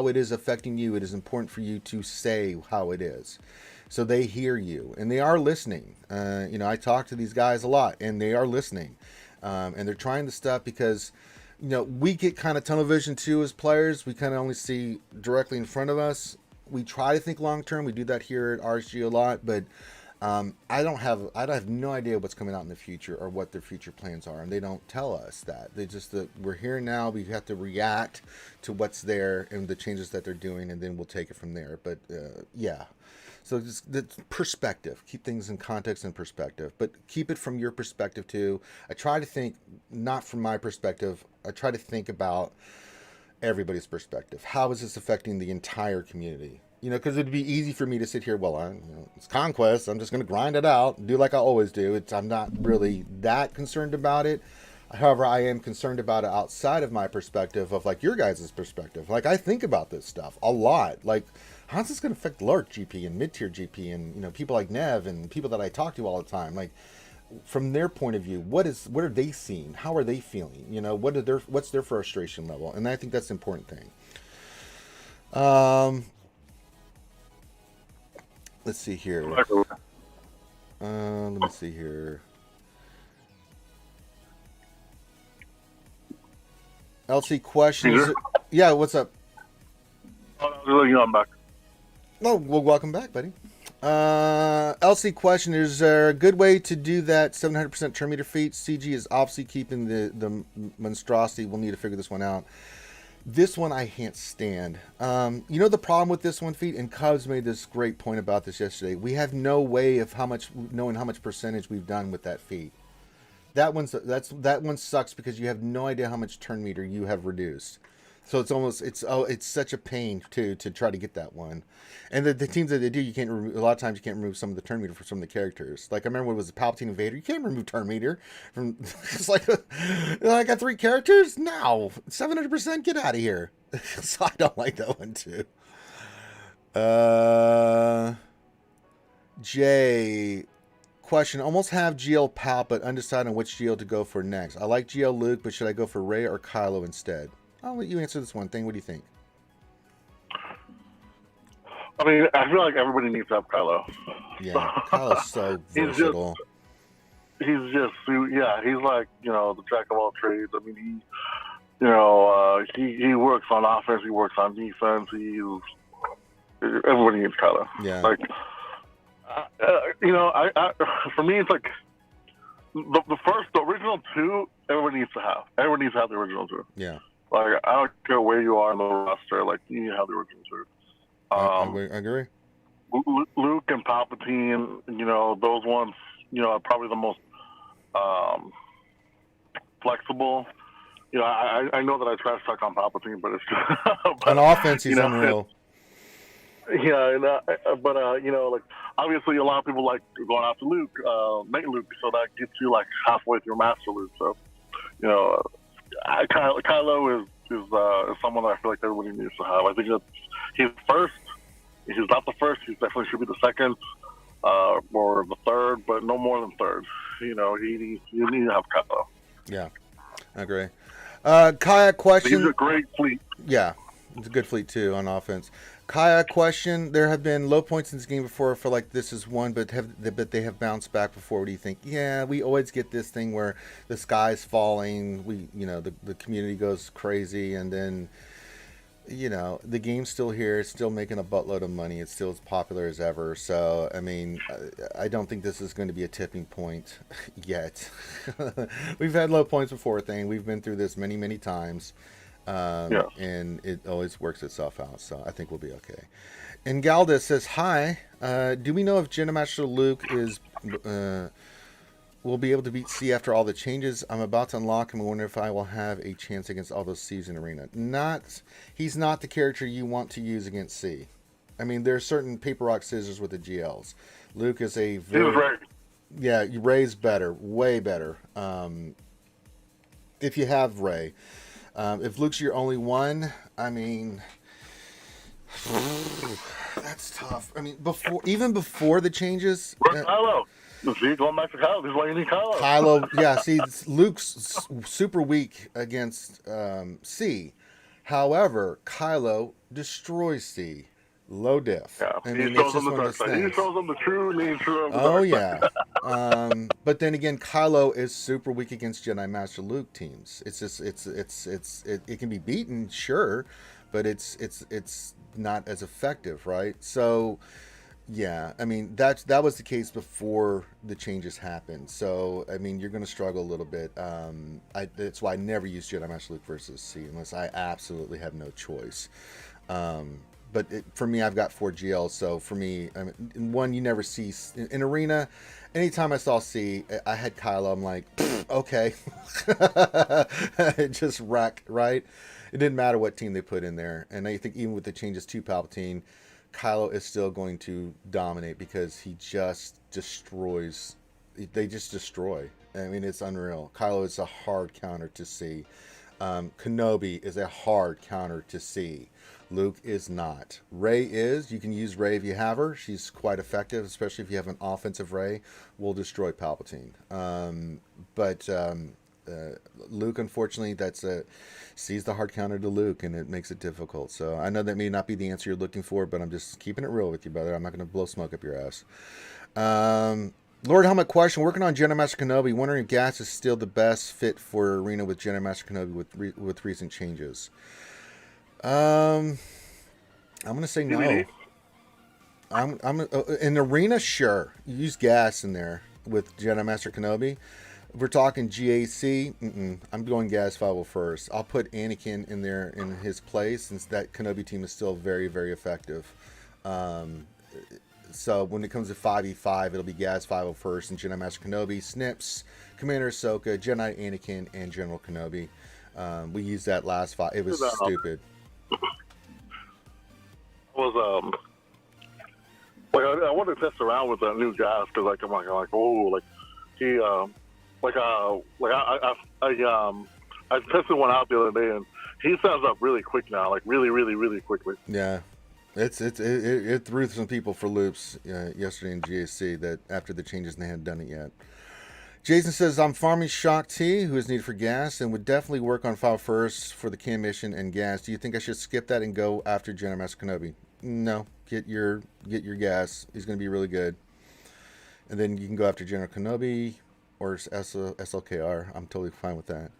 it is affecting you, it is important for you to say how it is, so they hear you and they are listening. I talk to these guys a lot, and they are listening. And they're trying the stuff because, we get kind of tunnel vision too as players. We kind of only see directly in front of us. We try to think long term. We do that here at RSG a lot, but I have no idea what's coming out in the future or what their future plans are, and they don't tell us that. They just we're here now. We have to react to what's there and the changes that they're doing, and then we'll take it from there. But yeah. So just the perspective, keep things in context and perspective, but keep it from your perspective too. I try to think not from my perspective. I try to think about everybody's perspective. How is this affecting the entire community? Because it'd be easy for me to sit here, it's Conquest. I'm just going to grind it out, do like I always do. I'm not really that concerned about it. However, I am concerned about it outside of my perspective of like your guys' perspective. Like, I think about this stuff a lot. Like, how's this going to affect large GP and mid-tier GP and, people like Nev and people that I talk to all the time? Like, from their point of view, what are they seeing? How are they feeling? What's their frustration level? And I think that's the important thing. Let's see here. Let me see here. LC questions. Yeah, what's up? I'm back. Oh, well, welcome back, buddy. LC question, is there a good way to do that 700% turn meter feat? CG is obviously keeping the monstrosity. We'll need to figure this one out. This one I can't stand. The problem with this one feat, and Cubs made this great point about this yesterday. We have no way of knowing how much percentage we've done with that feat. that one sucks because you have no idea how much turn meter you have reduced. So it's such a pain to try to get that one. And the teams that they do, you can't remove, a lot of times you can't remove some of the turn meter for some of the characters. Like I remember when it was the Palpatine Invader, you can't remove turn meter from. It's like I got 3 characters. No, 700%. Get out of here. So I don't like that one too. Jay, question: almost have GL Pal, but undecided on which GL to go for next. I like GL Luke, but should I go for Rey or Kylo instead? I'll let you answer this one thing. What do you think? I mean, I feel like everybody needs to have Kylo. Yeah, Kylo's so versatile. He's like, the jack of all trades. I mean, he works on offense, he works on defense. Everybody needs Kylo. Yeah. Like, for me, it's like the original 2. Everybody needs to have. Everybody needs to have the original 2. Yeah. Like, I don't care where you are in the roster. Like, you need to have the original 2. I agree. Luke and Palpatine, those ones, are probably the most flexible. I know that I trash talk on Palpatine, but it's on offense, he's unreal. Yeah, but like obviously a lot of people like going after Luke, make Luke, so that gets you like halfway through Master Luke. So, Kylo is someone that I feel like everybody needs to have. I think that he's first. He's not the first. He definitely should be the second or the third, but no more than third. You need to have Kylo. Yeah, I agree. Kaya question. He's a great fleet. Yeah, it's a good fleet too on offense. Kaya question: there have been low points in this game before. I feel like this is one, but they have bounced back before. What do you think? Yeah, we always get this thing where the sky's falling. The community goes crazy, and then the game's still here. It's still making a buttload of money. It's still as popular as ever. So I mean, I don't think this is going to be a tipping point yet. We've had low points before. We've been through this many times. And it always works itself out, so I think we'll be okay. And Galda says, hi, do we know if Jedi Master Luke will be able to beat C after all the changes I'm about to unlock, and I wonder if I will have a chance against all those C's in Arena. He's not the character you want to use against C. I mean, there's certain paper, rock, scissors with the GLs. Luke is a very... Yeah, Rey's better, way better. If you have Rey. If Luke's your only one, I mean, that's tough. I mean, even before the changes. Kylo. See, going back to Kylo. This is why you need Kylo. Kylo, yeah. See, Luke's super weak against C. However, Kylo destroys C. Low diff. Yeah, I mean, he shows them the dark side. He shows them the true nature of the dark side. Oh yeah. But then again, Kylo is super weak against Jedi Master Luke teams. It's just it can be beaten, sure, but it's not as effective, right? So yeah, I mean that was the case before the changes happened. So I mean you're going to struggle a little bit. That's why I never use Jedi Master Luke versus C unless I absolutely have no choice. But for me, I've got 4 GLs, so for me, I mean, one you never see in Arena. Anytime I saw C, I had Kylo. I'm like, okay, just wreck, right? It didn't matter what team they put in there, and I think even with the changes to Palpatine, Kylo is still going to dominate because he just destroys. They just destroy. I mean, it's unreal. Kylo is a hard counter to C. Kenobi is a hard counter to C. Luke is not. Rey is. You can use Rey if you have her. She's quite effective, especially if you have an offensive Rey. Will destroy Palpatine. But Luke, unfortunately, sees the hard counter to Luke, and it makes it difficult. So I know that may not be the answer you're looking for, but I'm just keeping it real with you, brother. I'm not going to blow smoke up your ass. Lord Helmet question: working on Jedi Master Kenobi, wondering if Gas is still the best fit for Arena with Jedi Master Kenobi with recent changes. I'm gonna say no. I'm in Arena, sure. You use Gas in there with Jedi Master Kenobi. If we're talking GAC, I'm going Gas 5 first. I'll put Anakin in there in his place since that Kenobi team is still very, very effective. So when it comes to 5v5, it'll be Gas 501st and Jedi Master Kenobi, Snips, Commander Ahsoka, Jedi Anakin, and General Kenobi. We used that last fight. It was stupid. Was like I want to test around with new guys because like I'm like oh like he I tested one out the other day and he sounds up really quick now, like really quickly. Yeah, it threw some people for loops yesterday in GAC that after the changes and they hadn't done it yet. Jason says, I'm farming Shock T, who is needed for gas, and would definitely work on file first for the cam mission and gas. Do you think I should skip that and go after Jedi Master Kenobi? No, get your gas. He's going to be really good. And then you can go after General Kenobi or SLKR. I'm totally fine with that.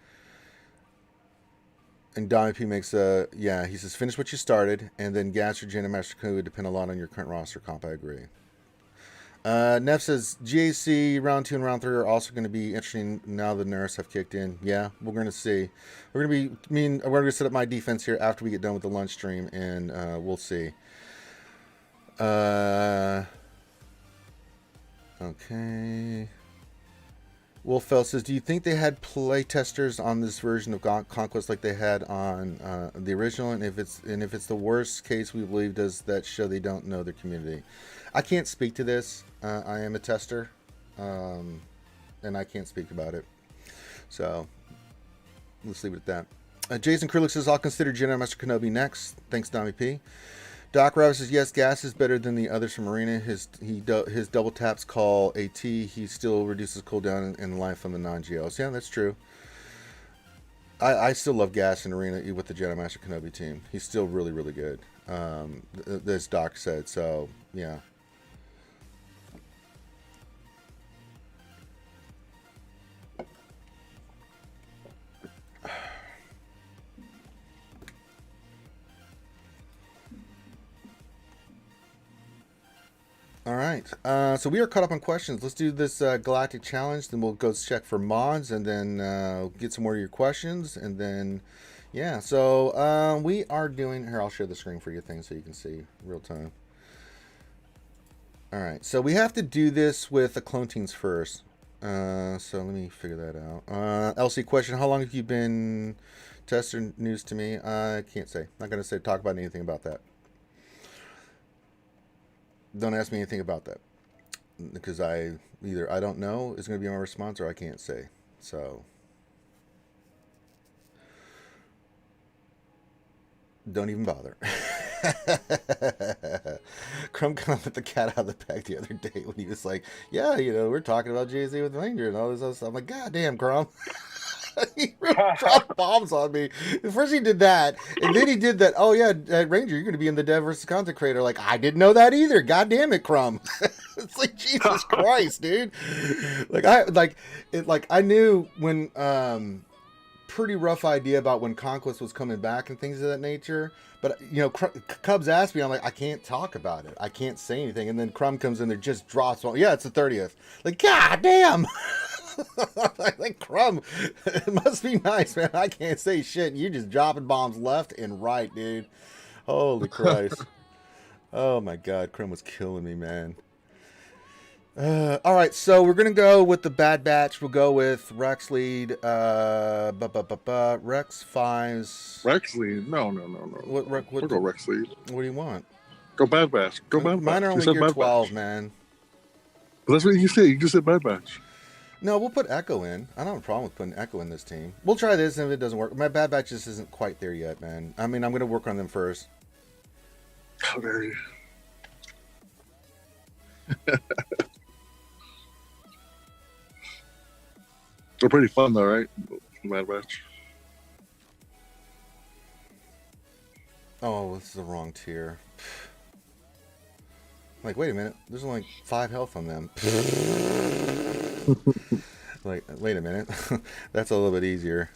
And Donnie P makes he says, finish what you started, and then gas or Jedi Master Kenobi would depend a lot on your current roster comp. I agree. Neff says GAC round 2 and round 3 are also going to be interesting now the nerfs have kicked in. Yeah, we're going to see. We're going to set up my defense here after we get done with the lunch stream, and we'll see. Okay. Wolfell says, do you think they had play testers on this version of Conquest like they had on the original? And if it's the worst case, we believe, does that show they don't know their community? I can't speak to this. I am a tester, and I can't speak about it. So let's leave it at that. Jason Krulik says, I'll consider Jedi Master Kenobi next. Thanks, Dami P. Doc Rabbit says, yes, gas is better than the others from Arena. His double taps call AT. He still reduces cooldown and life on the non-GLs. Yeah, that's true. I still love gas in Arena with the Jedi Master Kenobi team. He's still really, really good. As Doc said. So, yeah. All right, so we are caught up on questions. Let's do this Galactic Challenge, then we'll go check for mods, and then get some more of your questions, and then, yeah. So we are doing, here, I'll share the screen for you things so you can see real time. All right, so we have to do this with the clone teams first. So let me figure that out. LC question, how long have you been tester news to me? I can't say. Not going to talk about anything about that. Don't ask me anything about that, because either I don't know is going to be my response, or I can't say. So don't even bother. Crumb got the cat out of the bag the other day when he was like, yeah, we're talking about Jay-Z with Ranger and all this other stuff. I'm like, God damn, Crumb. He really dropped bombs on me. First he did that, and then he did that. Oh yeah, Ranger, you're going to be in the Dev versus Content Creator. Like, I didn't know that either. God damn it, Crumb. It's like, Jesus Christ, dude. I knew when pretty rough idea about when Conquest was coming back and things of that nature. But Cubs asked me, I'm like, I can't talk about it. I can't say anything. And then Crumb comes in there, just drops. Well, yeah, it's the 30th. Like, God damn. I think Crumb, it must be nice, man. I can't say shit. You just dropping bombs left and right, dude. Holy Christ. Oh my God, Crumb was killing me, man. All right, so we're gonna go with the Bad Batch. We'll go with Rex lead. Rex fives. Rex lead? No. We'll go Rex lead. What do you want? Go Bad Batch. Go Bad Batch. Mine are only gear 12, man. But that's what you said. You just said Bad Batch. No, we'll put Echo in. I don't have a problem with putting Echo in this team. We'll try this, and if it doesn't work, my Bad Batch just isn't quite there yet, man. I mean, I'm going to work on them first. How dare you? They're pretty fun, though, right? Bad Batch. Oh, this is the wrong tier. Like, wait a minute. There's only 5 health on them. Like, wait a minute. That's a little bit easier.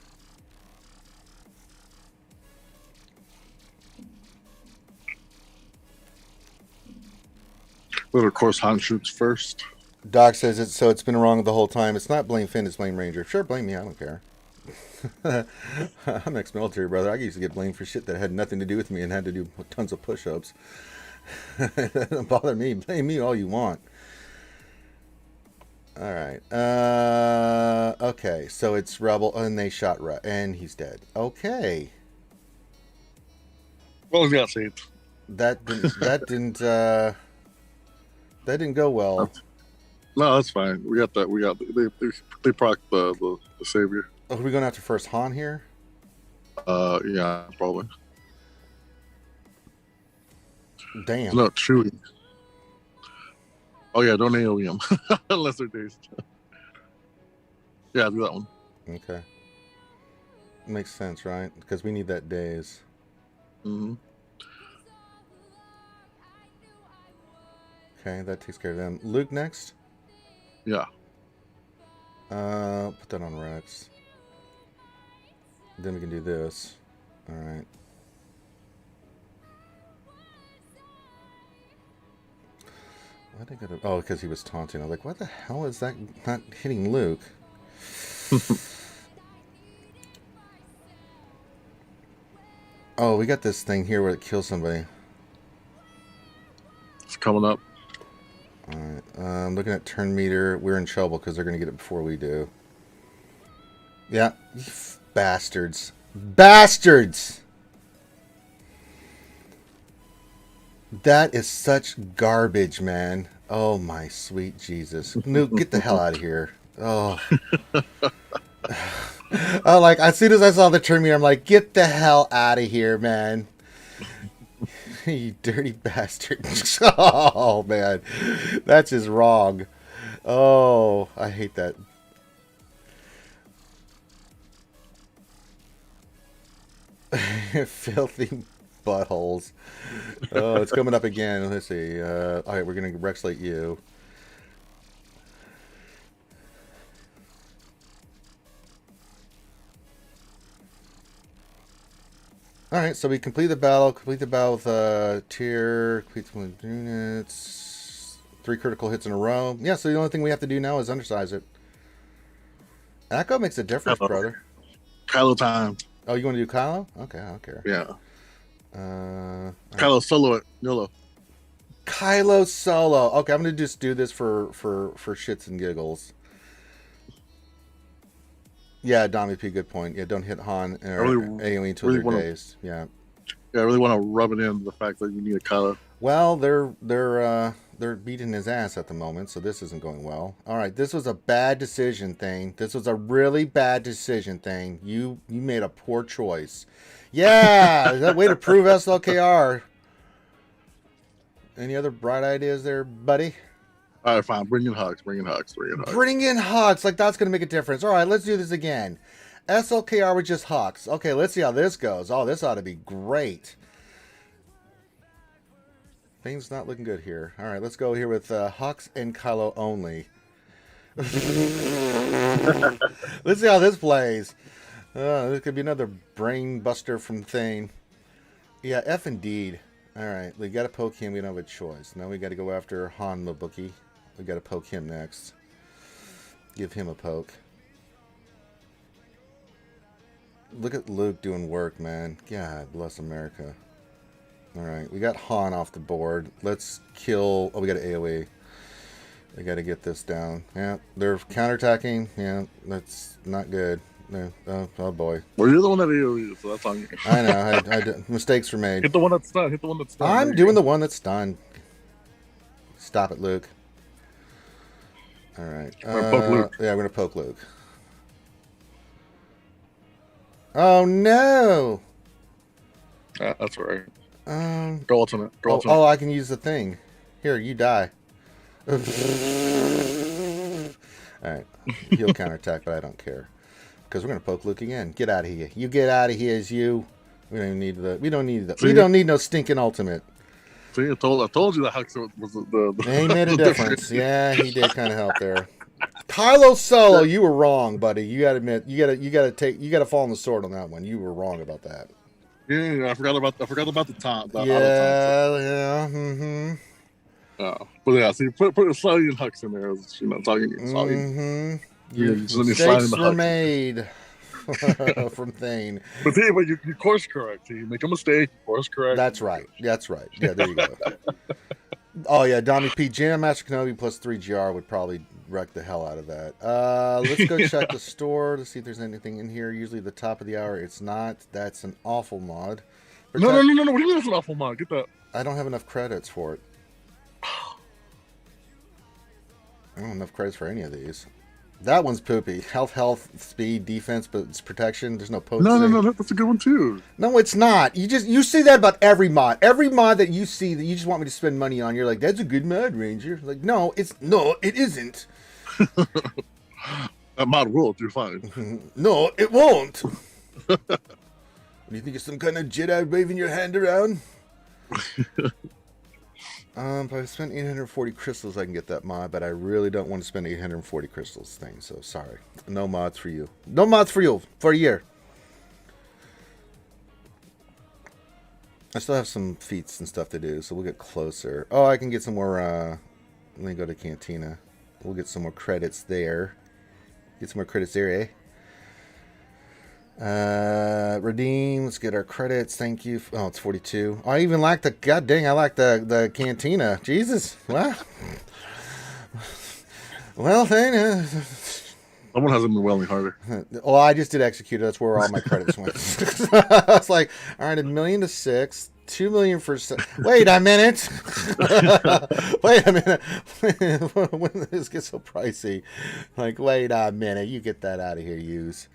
But of course, Han shoots first. Doc says it, so it's been wrong the whole time. It's not blame Finn, it's blame Ranger. Sure, blame me. I don't care. I'm ex-military, brother. I used to get blamed for shit that had nothing to do with me and had to do tons of push-ups. Don't bother me. Blame me all you want. All right. Okay. So it's Rebel, and they shot and he's dead. Okay. Well, he got saved. That didn't go well. No, that's fine. We got that. They procced the savior. Oh, are we going after first Han here? Yeah, probably. Damn. No, Chewie. Oh yeah, don't AoE him unless they're dazed. Yeah, do that one. Okay. Makes sense, right? Because we need that daze. Mm-hmm. Okay, that takes care of them. Luke next? Yeah. Put that on Rex. Then we can do this. Alright. Why'd I go to... Oh, because he was taunting. I was like, why the hell is that not hitting Luke? Oh, we got this thing here where it kills somebody. It's coming up. Alright, looking at turn meter, we're in trouble because they're going to get it before we do. Yeah, you bastards. Bastards! That is such garbage, man. Oh my sweet Jesus. Nuke, get the hell out of here. Oh. Oh, like, as soon as I saw the turn meter, I'm like, get the hell out of here, man. You dirty bastard. Oh, man. That's just wrong. Oh, I hate that. Filthy buttholes. Oh, it's coming up again. Let's see. All right, we're going to Rexlate you. Alright, so we complete the battle with tier, complete 1 units, 3 critical hits in a row. Yeah, so the only thing we have to do now is undersize it. Echo makes a difference, brother. Kylo time. Oh, you want to do Kylo? Okay, I don't care. Yeah. Kylo right. Solo it. YOLO. Kylo Solo. Okay, I'm going to just do this for shits and giggles. Yeah, Dommy P, good point. Yeah, don't hit Han or AoE until they're dazed. Yeah. Yeah, I really want to rub it in the fact that you need a Kylo. Well, they're beating his ass at the moment, so this isn't going well. All right, this was a bad decision thing. This was a really bad decision thing. You made a poor choice. Yeah, that way to prove SLKR. Any other bright ideas there, buddy? All right, fine. Bring in Hugs. Bring in Hugs. Like, that's going to make a difference. All right, let's do this again. SLKR with just Hugs. Okay, let's see how this goes. Oh, this ought to be great. Things not looking good here. All right, let's go here with Hux and Kylo only. Let's see how this plays. This could be another brain buster from Thane. Yeah, F indeed. All right, we got to poke him. We don't have a choice. Now we got to go after Han Mabuki. We got to poke him next. Give him a poke. Look at Luke doing work, man. God bless America. All right, we got Han off the board. Let's kill... Oh, we got an AoE. We got to get this down. Yeah, they're counterattacking. Yeah, that's not good. No. Oh boy. Well, you're the one that AoE, so that's on you. I know. Mistakes were made. Hit the one that's done. I'm doing the one that's done. Stop it, Luke. All right. We're gonna poke Luke. Yeah, we're going to poke Luke. Oh, no. Yeah, that's all right. Go ultimate. Oh, I can use the thing. Here, you die. Alright. He'll counterattack, but I don't care. Because we're going to poke Luke again. Get out of here. You get out of here as you. We don't need we don't need no stinking ultimate. See, I told you that Hux was the he made a difference. Yeah, he did kind of help there. Kylo Solo, you were wrong, buddy. You gotta admit, you gotta fall on the sword on that one. You were wrong about that. Yeah, I forgot about the taunt. Yeah. Mm-hmm. But yeah, so you put a sliding Hux in there. It's all you need. Mm-hmm. Your mistakes were made. from Thane. But you course correct. You make a mistake, you course correct. That's right. That's right. Yeah, there you go. Oh yeah, Dommy P. Jam Master Kenobi plus 3 GR would probably wreck the hell out of that. Let's go check the store to see if there's anything in here. Usually the top of the hour, it's not. That's an awful mod. No. What do you mean that's an awful mod? Get that. I don't have enough credits for it. I don't have enough credits for any of these. That one's poopy. Health, speed, defense, but it's protection. There's no potency. No, that's a good one too. No, it's not. You see that about every mod. Every mod that you see that you just want me to spend money on, you're like, that's a good mod, Ranger. Like, no, it isn't. That mod will, you're fine. No, it won't. Do you think you're some kind of Jedi waving your hand around? If I spend 840 crystals, I can get that mod, but I really don't want to spend 840 crystals thing, so sorry. No mods for you. No mods for you for a year. I still have some feats and stuff to do, so we'll get closer. Oh, I can get some more, let me go to Cantina. We'll get some more credits there. Get some more credits there, eh? Redeem. Let's get our credits. Thank you. Oh, it's 42. I even like the. God dang, I like the Cantina. Jesus. Well, then. Someone hasn't been welling harder. Well, I just did Executor. That's where all my credits went. I was like, all right, $1 million to 6. 2 million for. Wait a minute. Wait a minute. When did this get so pricey? Like, wait a minute. You get that out of here, use.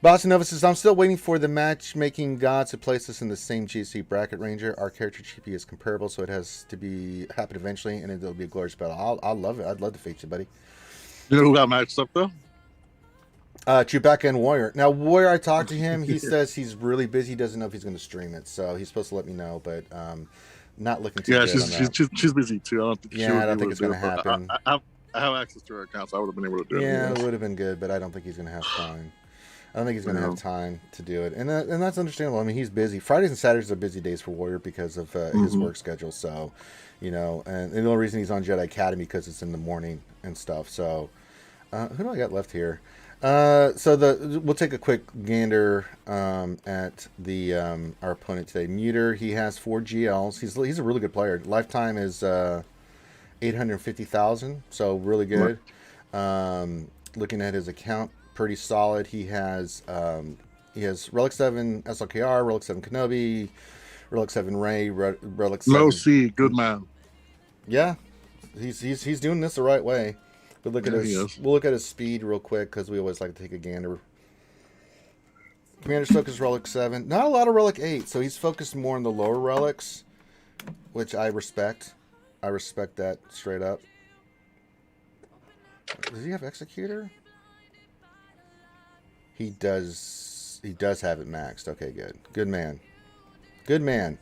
Boston Nova says, I'm still waiting for the matchmaking gods to place us in the same GC bracket, Ranger. Our character GP is comparable, so it has to happen eventually, and it'll be a glorious battle. I'll love it. I'd love to face you, buddy. You know who got matched up, though? Chewbacca and Warrior. Now, Warrior, I talked to him. He says he's really busy. He doesn't know if he's going to stream it, so he's supposed to let me know, but not looking too good on that. She's busy, too. I don't think it's going to happen. I have access to her account, so I would have been able to do it. Yeah, it would have been good, but I don't think he's going to have time. I don't think he's going to have time to do it. And that's understandable. I mean, he's busy. Fridays and Saturdays are busy days for Warrior because of his work schedule. So, and the only reason he's on Jedi Academy because it's in the morning and stuff. So, who do I got left here? We'll take a quick gander at the our opponent today. Muter, he has 4 GLs. He's a really good player. Lifetime is 850,000, so really good. Looking at his account, pretty solid. He has Relic 7 SLKR, Relic 7 Kenobi, Relic 7 Rey, Relic 7. No C, good man. Yeah, he's doing this the right way. But look at we'll look at his speed real quick because we always like to take a gander. Commander Soak is Relic 7. Not a lot of Relic 8, so he's focused more on the lower relics, which I respect. I respect that straight up. Does he have Executor? He does have it maxed. Okay, good. Good man. Good man.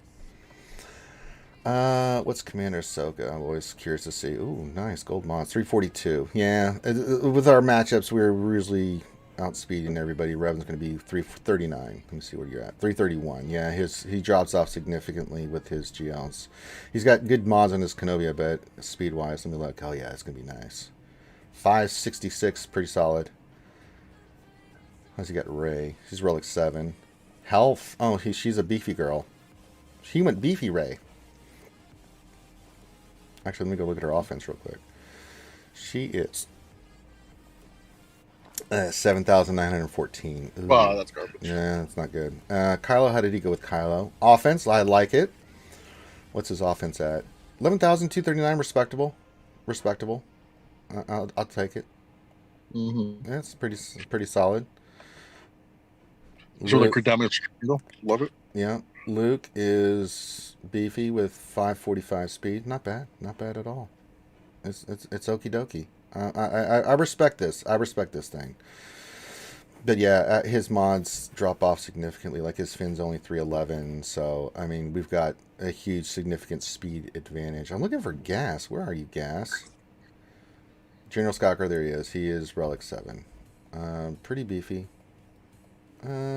What's Commander Ahsoka? I'm always curious to see. Ooh, nice. Gold mods. 342. Yeah. With our matchups, we're usually outspeeding everybody. Revan's going to be 339. Let me see where you're at. 331. Yeah, he drops off significantly with his GLs. He's got good mods on his Kenobi, I bet, speed-wise. Let me look. Oh, yeah, it's going to be nice. 566. Pretty solid. How's he got Rey? She's Relic 7. Health. Oh, she's a beefy girl. She went beefy Rey. Actually, let me go look at her offense real quick. She is 7,914. Wow, that's garbage. Yeah, that's not good. Kylo, how did he go with Kylo? Offense, I like it. What's his offense at? 11,239, respectable. Respectable. I'll take it. Mm-hmm. Yeah, it's pretty solid. So like damage, love it. Yeah, Luke is beefy with 545 speed. Not bad at all. It's okie dokie. I respect this. I respect this thing. But yeah, his mods drop off significantly. Like his fin's only 311. So I mean, we've got a huge significant speed advantage. I'm looking for Gas. Where are you, Gas? General Skocker, there he is. He is Relic 7. Pretty beefy.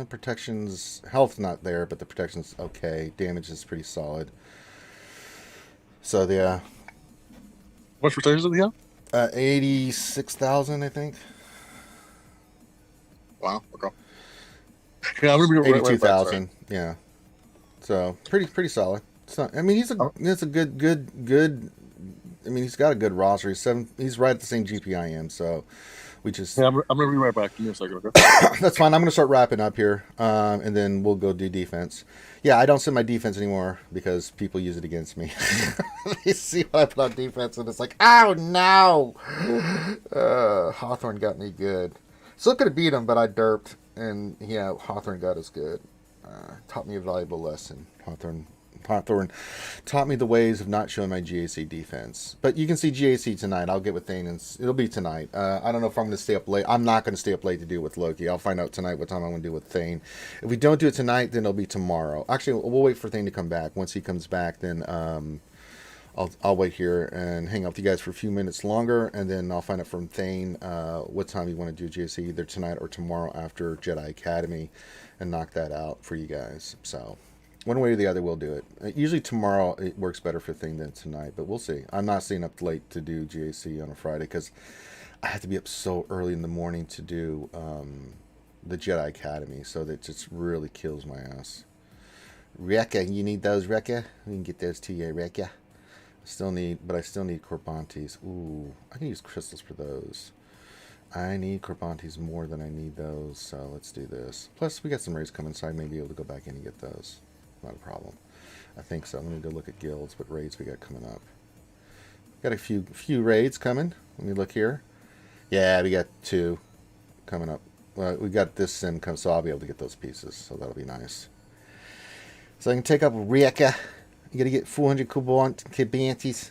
Protection's health's not there, but the protection's okay. Damage is pretty solid. So yeah. What protection does he have? 86,000, I think. Wow. Okay. Yeah, I'm gonna be right back. 82,000. Yeah. So pretty solid. It's not, I mean, he's a good. I mean, he's got a good roster. He's right at the same GP I am. So we just. Yeah, I'm gonna be right back. Give me a second, okay? That's fine. I'm gonna start wrapping up here, and then we'll go do defense. Yeah, I don't send my defense anymore because people use it against me. They see what I put on defense, and it's like, oh no! Hawthorne got me good. Still could have beat him, but I derped, and yeah, Hawthorne got us good. Taught me a valuable lesson. Hawthorne taught me the ways of not showing my GAC defense. But you can see GAC tonight. I'll get with Thane, and it'll be tonight. I don't know if I'm going to stay up late. I'm not going to stay up late to do it with Loki. I'll find out tonight what time I'm going to do with Thane. If we don't do it tonight, then it'll be tomorrow. Actually, we'll wait for Thane to come back. Once he comes back, then I'll wait here and hang out with you guys for a few minutes longer, and then I'll find out from Thane what time you want to do GAC, either tonight or tomorrow after Jedi Academy, and knock that out for you guys. So one way or the other, we'll do it. Usually tomorrow it works better for Thane than tonight, but we'll see. I'm not staying up late to do GAC on a Friday because I have to be up so early in the morning to do the Jedi Academy, so that just really kills my ass. Rekka, you need those, Rekka? We can get those to you, Rekka. I still need Corbantes. Ooh, I can use crystals for those. I need Corbantes more than I need those, so let's do this. Plus, we got some raids coming, so I may be able to go back in and get those. Not a problem. I think so. Let me go look at guilds, what raids we got coming up. Got a few raids coming. Let me look here. Yeah, we got 2 coming up. Well, we got this sim come, so I'll be able to get those pieces, so that'll be nice. So I can take up Rieka. You gotta get 400 Corbantes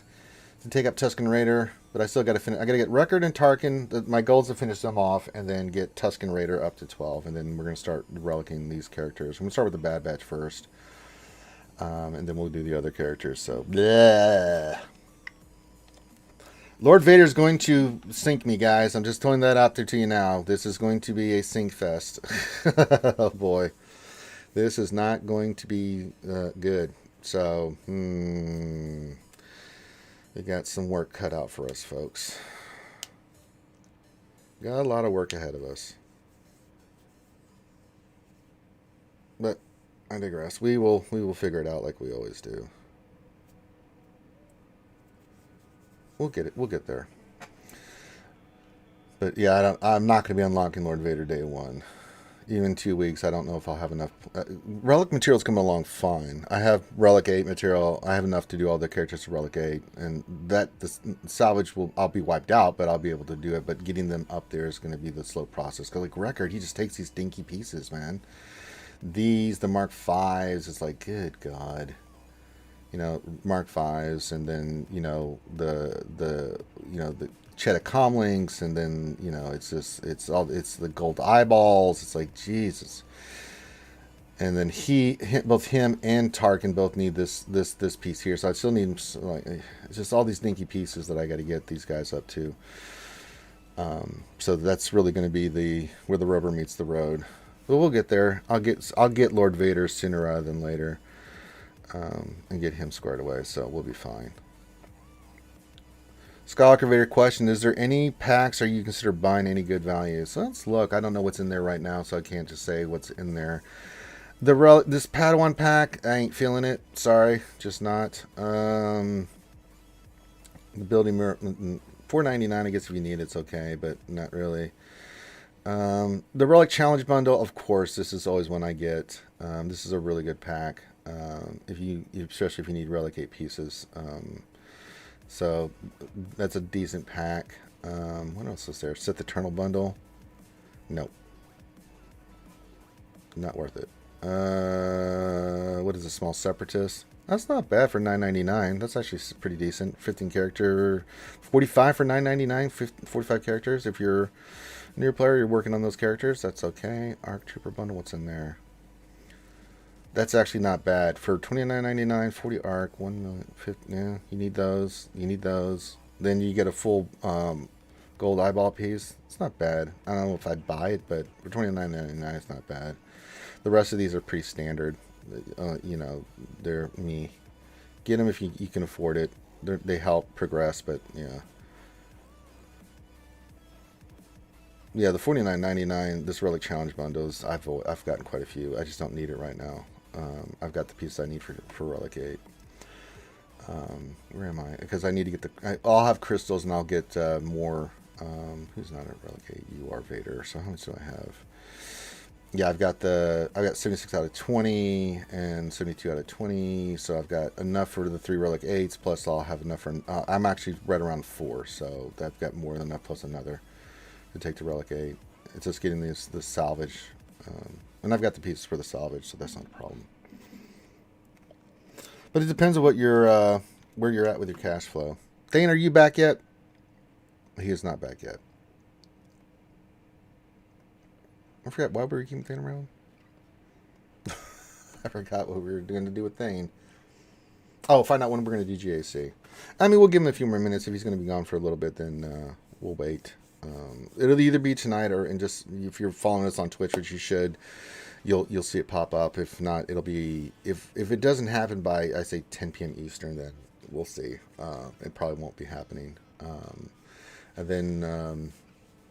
to take up Tusken Raider, but I still gotta finish. I gotta get Record and Tarkin. My goal is to finish them off, and then get Tusken Raider up to 12, and then we're gonna start relicking these characters. I'm gonna start with the Bad Batch first, and then we'll do the other characters. So, bleh. Lord Vader's going to sink me, guys. I'm just throwing that out there to you now. This is going to be a sink fest. Oh boy, this is not going to be good. So, we got some work cut out for us, folks. Got a lot of work ahead of us. But I digress. We will figure it out like we always do. We'll get it. We'll get there. But yeah, I'm not going to be unlocking Lord Vader day 1. Even 2 weeks, I don't know if I'll have enough. Relic material's coming along fine. I have Relic 8 material. I have enough to do all the characters to Relic 8. And the salvage I'll be wiped out, but I'll be able to do it. But getting them up there is going to be the slow process. Because like Record, he just takes these dinky pieces, man. The Mark 5s, it's like, good God. You know, Mark 5s, and then, you know, the Cheddar Comlinks, and then, you know, it's the gold eyeballs. It's like, Jesus. And then both him and Tarkin both need this piece here. So I still need, like, it's just all these dinky pieces that I got to get these guys up to. So that's really going to be where the rubber meets the road. But we'll get there. I'll get Lord Vader sooner rather than later, and get him squared away. So we'll be fine. Skywalker Vader question: is there any packs, or you consider buying any good value? So let's look. I don't know what's in there right now, so I can't just say what's in there. This Padawan pack, I ain't feeling it. Sorry, just not. The building mirror, $4.99. I guess if you need it, it's okay, but not really. The Relic Challenge Bundle, of course, this is always one I get. This is a really good pack. Especially if you need Relic 8 pieces. So that's a decent pack. What else is there? Sith Eternal Bundle. Nope. Not worth it. What is a Small Separatist? That's not bad for $9.99. That's actually pretty decent. 15 character, 45 for $9.99. 45 characters. If you're a new player, you're working on those characters. That's okay. Arc Trooper Bundle. What's in there? That's actually not bad for $29.99. 40 arc, 1 million. 50, yeah, you need those. You need those. Then you get a full gold eyeball piece. It's not bad. I don't know if I'd buy it, but for $29.99, it's not bad. The rest of these are pretty standard. You know, they're me. Get them if you can afford it. They help progress, but yeah. Yeah, the $49.99. This Relic Challenge bundles. I've gotten quite a few. I just don't need it right now. I've got the piece I need for Relic 8. Where am I? Because I need to get I'll have crystals and I'll get more. Who's not at Relic 8? You are Vader. So how much do I have? Yeah, I've got 76 out of 20 and 72 out of 20. So I've got enough for the 3 Relic 8s. Plus I'll have enough for. I'm actually right around 4. So I've got more than enough plus another to take to Relic 8. It's just getting the salvage. And I've got the pieces for the salvage, so that's not a problem. But it depends on what where you're at with your cash flow. Thane, are you back yet? He is not back yet. I forgot why we were keeping Thane around. I forgot what we were going to do with Thane. Oh, find out when we're going to do GAC. I mean, we'll give him a few more minutes. If he's going to be gone for a little bit, then we'll wait. It'll either be tonight or just if you're following us on Twitch, which you should. You'll see it pop up. If not, it'll be if it doesn't happen by I say 10 p.m. Eastern, then we'll see. It probably won't be happening. And then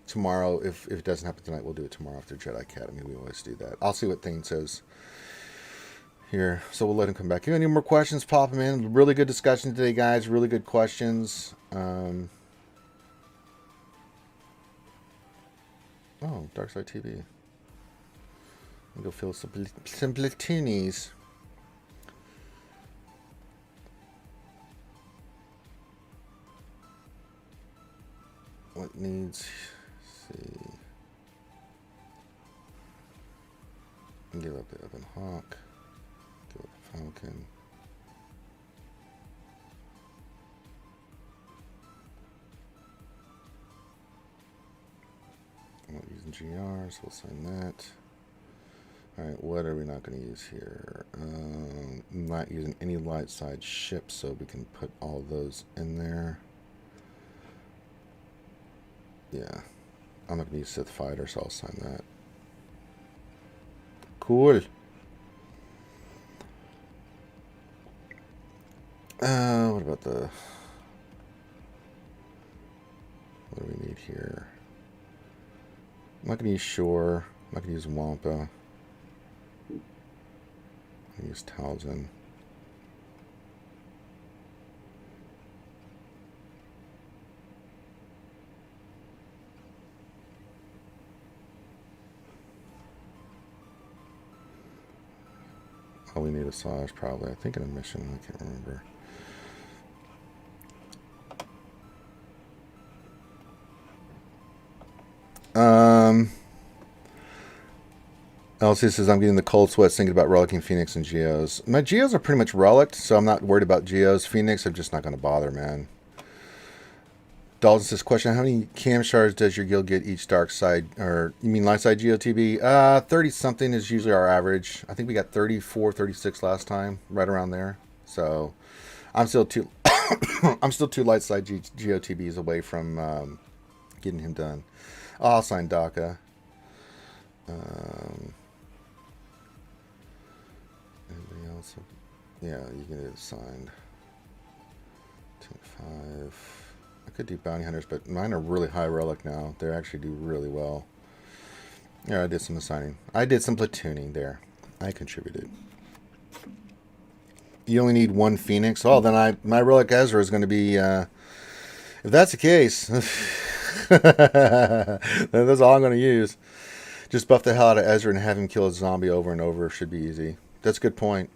tomorrow, if it doesn't happen tonight, we'll do it tomorrow after Jedi Academy. We always do that. I'll see what Thane says here, so we'll let him come back. If you have any more questions, pop them in. Really good discussion today, guys. Really good questions. Oh, Darkside TV. Go fill some platoonies. What needs? Let's see. Give up the Oven Hawk. Give up the Falcon. I'm not using GR, so we'll sign that. Alright, what are we not going to use here? Not using any light side ships, so we can put all those in there. Yeah. I'm not going to use Sith Fighter, so I'll sign that. Cool. What about the... What do we need here? I'm not going to use Shore. I'm not going to use Wampa. I use Townsend. Oh, we need a Saj probably. I think in a mission. I can't remember. LC says, I'm getting the cold sweats thinking about relicking Phoenix and Geos. My Geos are pretty much relicked, so I'm not worried about Geos. Phoenix, I'm just not going to bother, man. Dalton says, question, how many cam shards does your guild get each dark side, or you mean light side GOTB? 30-something is usually our average. I think we got 34, 36 last time, right around there. So I'm still two light side GOTBs away from getting him done. I'll sign DACA. Anybody else? Yeah, you can get it signed. 10-5. I could do bounty hunters, but mine are really high relic now. They actually do really well. Yeah, I did some assigning. I did some platooning there. I contributed. You only need one Phoenix. Oh, then my relic Ezra is going to be. If that's the case, then that's all I'm going to use. Just buff the hell out of Ezra and have him kill a zombie over and over. Should be easy. That's a good point.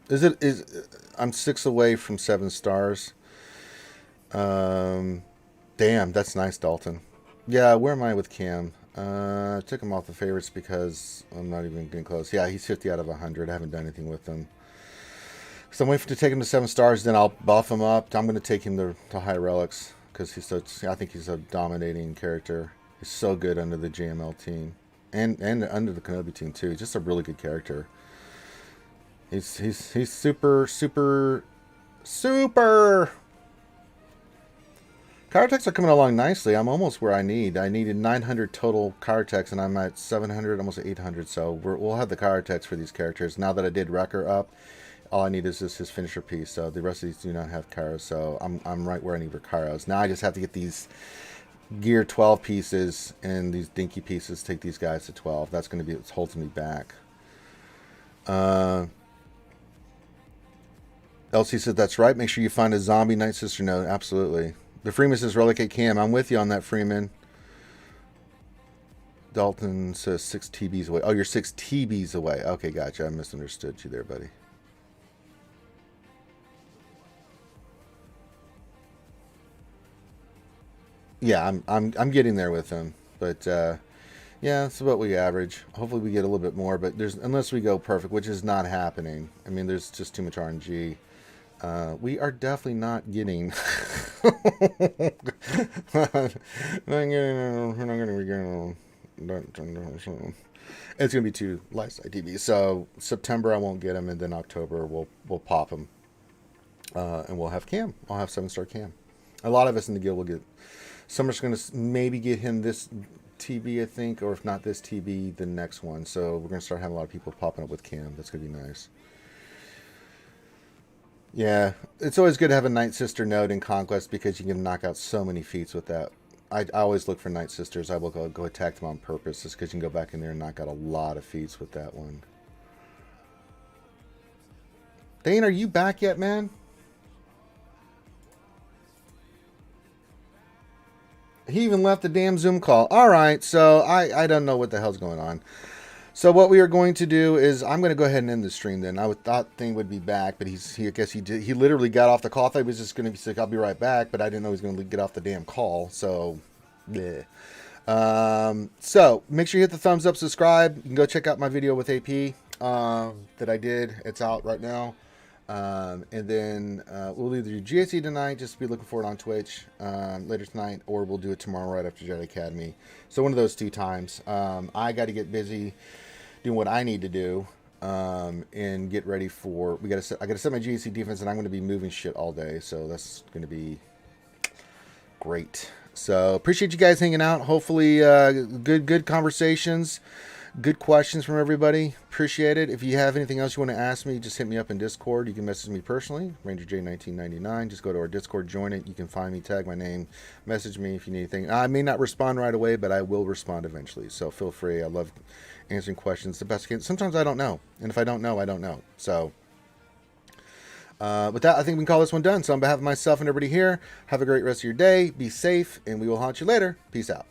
I'm 6 away from 7 stars. Damn, that's nice, Dalton. Yeah, where am I with Cam? I took him off the favorites because I'm not even getting close. Yeah, he's 50 out of 100. I haven't done anything with him. So I'm waiting to take him to 7 stars, then I'll buff him up. I'm going to take him to high relics because I think he's a dominating character. He's so good under the JML team and under the Kenobi team too. He's just a really good character. He's super. Card are coming along nicely. I'm almost where I need. I needed 900 total card and I'm at 700, almost 800. So we'll have the card for these characters. Now that I did Wrecker up, all I need is just his finisher piece. So the rest of these do not have Kairos. So I'm right where I need for Kairos. Now I just have to get these gear 12 pieces, and these dinky pieces take these guys to 12. That's going to be what's holding me back. Elsie said, that's right. Make sure you find a zombie Night Sister node. Absolutely. The Freeman says, Relicate Cam. I'm with you on that, Freeman. Dalton says 6 TBs away. Oh, you're 6 TBs away. Okay, gotcha. I misunderstood you there, buddy. Yeah, I'm getting there with him, but yeah, that's about what we average. Hopefully, we get a little bit more, but unless we go perfect, which is not happening. I mean, there's just too much RNG. We are definitely not getting. It's gonna be 2 lifestyle TV. So September I won't get them, and then October we'll pop them, and we'll have Cam. I'll have 7-star Cam. A lot of us in the guild will get. Some are going to maybe get him this TB, I think, or if not this TB, the next one. So we're going to start having a lot of people popping up with Cam. That's going to be nice. Yeah, it's always good to have a Night Sister node in Conquest because you can knock out so many feats with that. I always look for Night Sisters. I will go attack them on purpose just because you can go back in there and knock out a lot of feats with that one. Dane, are you back yet, man? He even left the damn Zoom call. All right, so I don't know what the hell's going on. So what we are going to do is I'm going to go ahead and end the stream then. I thought Thing would be back, but I guess he did. He literally got off the call. I thought he was just going to be sick. I'll be right back, but I didn't know he was going to get off the damn call. So, yeah. So make sure you hit the thumbs up, subscribe. You can go check out my video with AP that I did. It's out right now. And then we'll either do GAC tonight, just be looking for it on Twitch later tonight, or we'll do it tomorrow right after Jedi Academy. So one of those 2 times. I got to get busy doing what I need to do and get ready for. I got to set my GAC defense, and I'm going to be moving shit all day. So that's going to be great. So appreciate you guys hanging out. Hopefully, good conversations. Good questions from everybody. Appreciate it. If you have anything else you want to ask me, just hit me up in Discord. You can message me personally, RangerJ1999. Just go to our Discord, join it. You can find me, tag my name, message me if you need anything. I may not respond right away, but I will respond eventually. So feel free. I love answering questions the best I can. Sometimes I don't know. And if I don't know, I don't know. So with that, I think we can call this one done. So on behalf of myself and everybody here, have a great rest of your day. Be safe, and we will haunt you later. Peace out.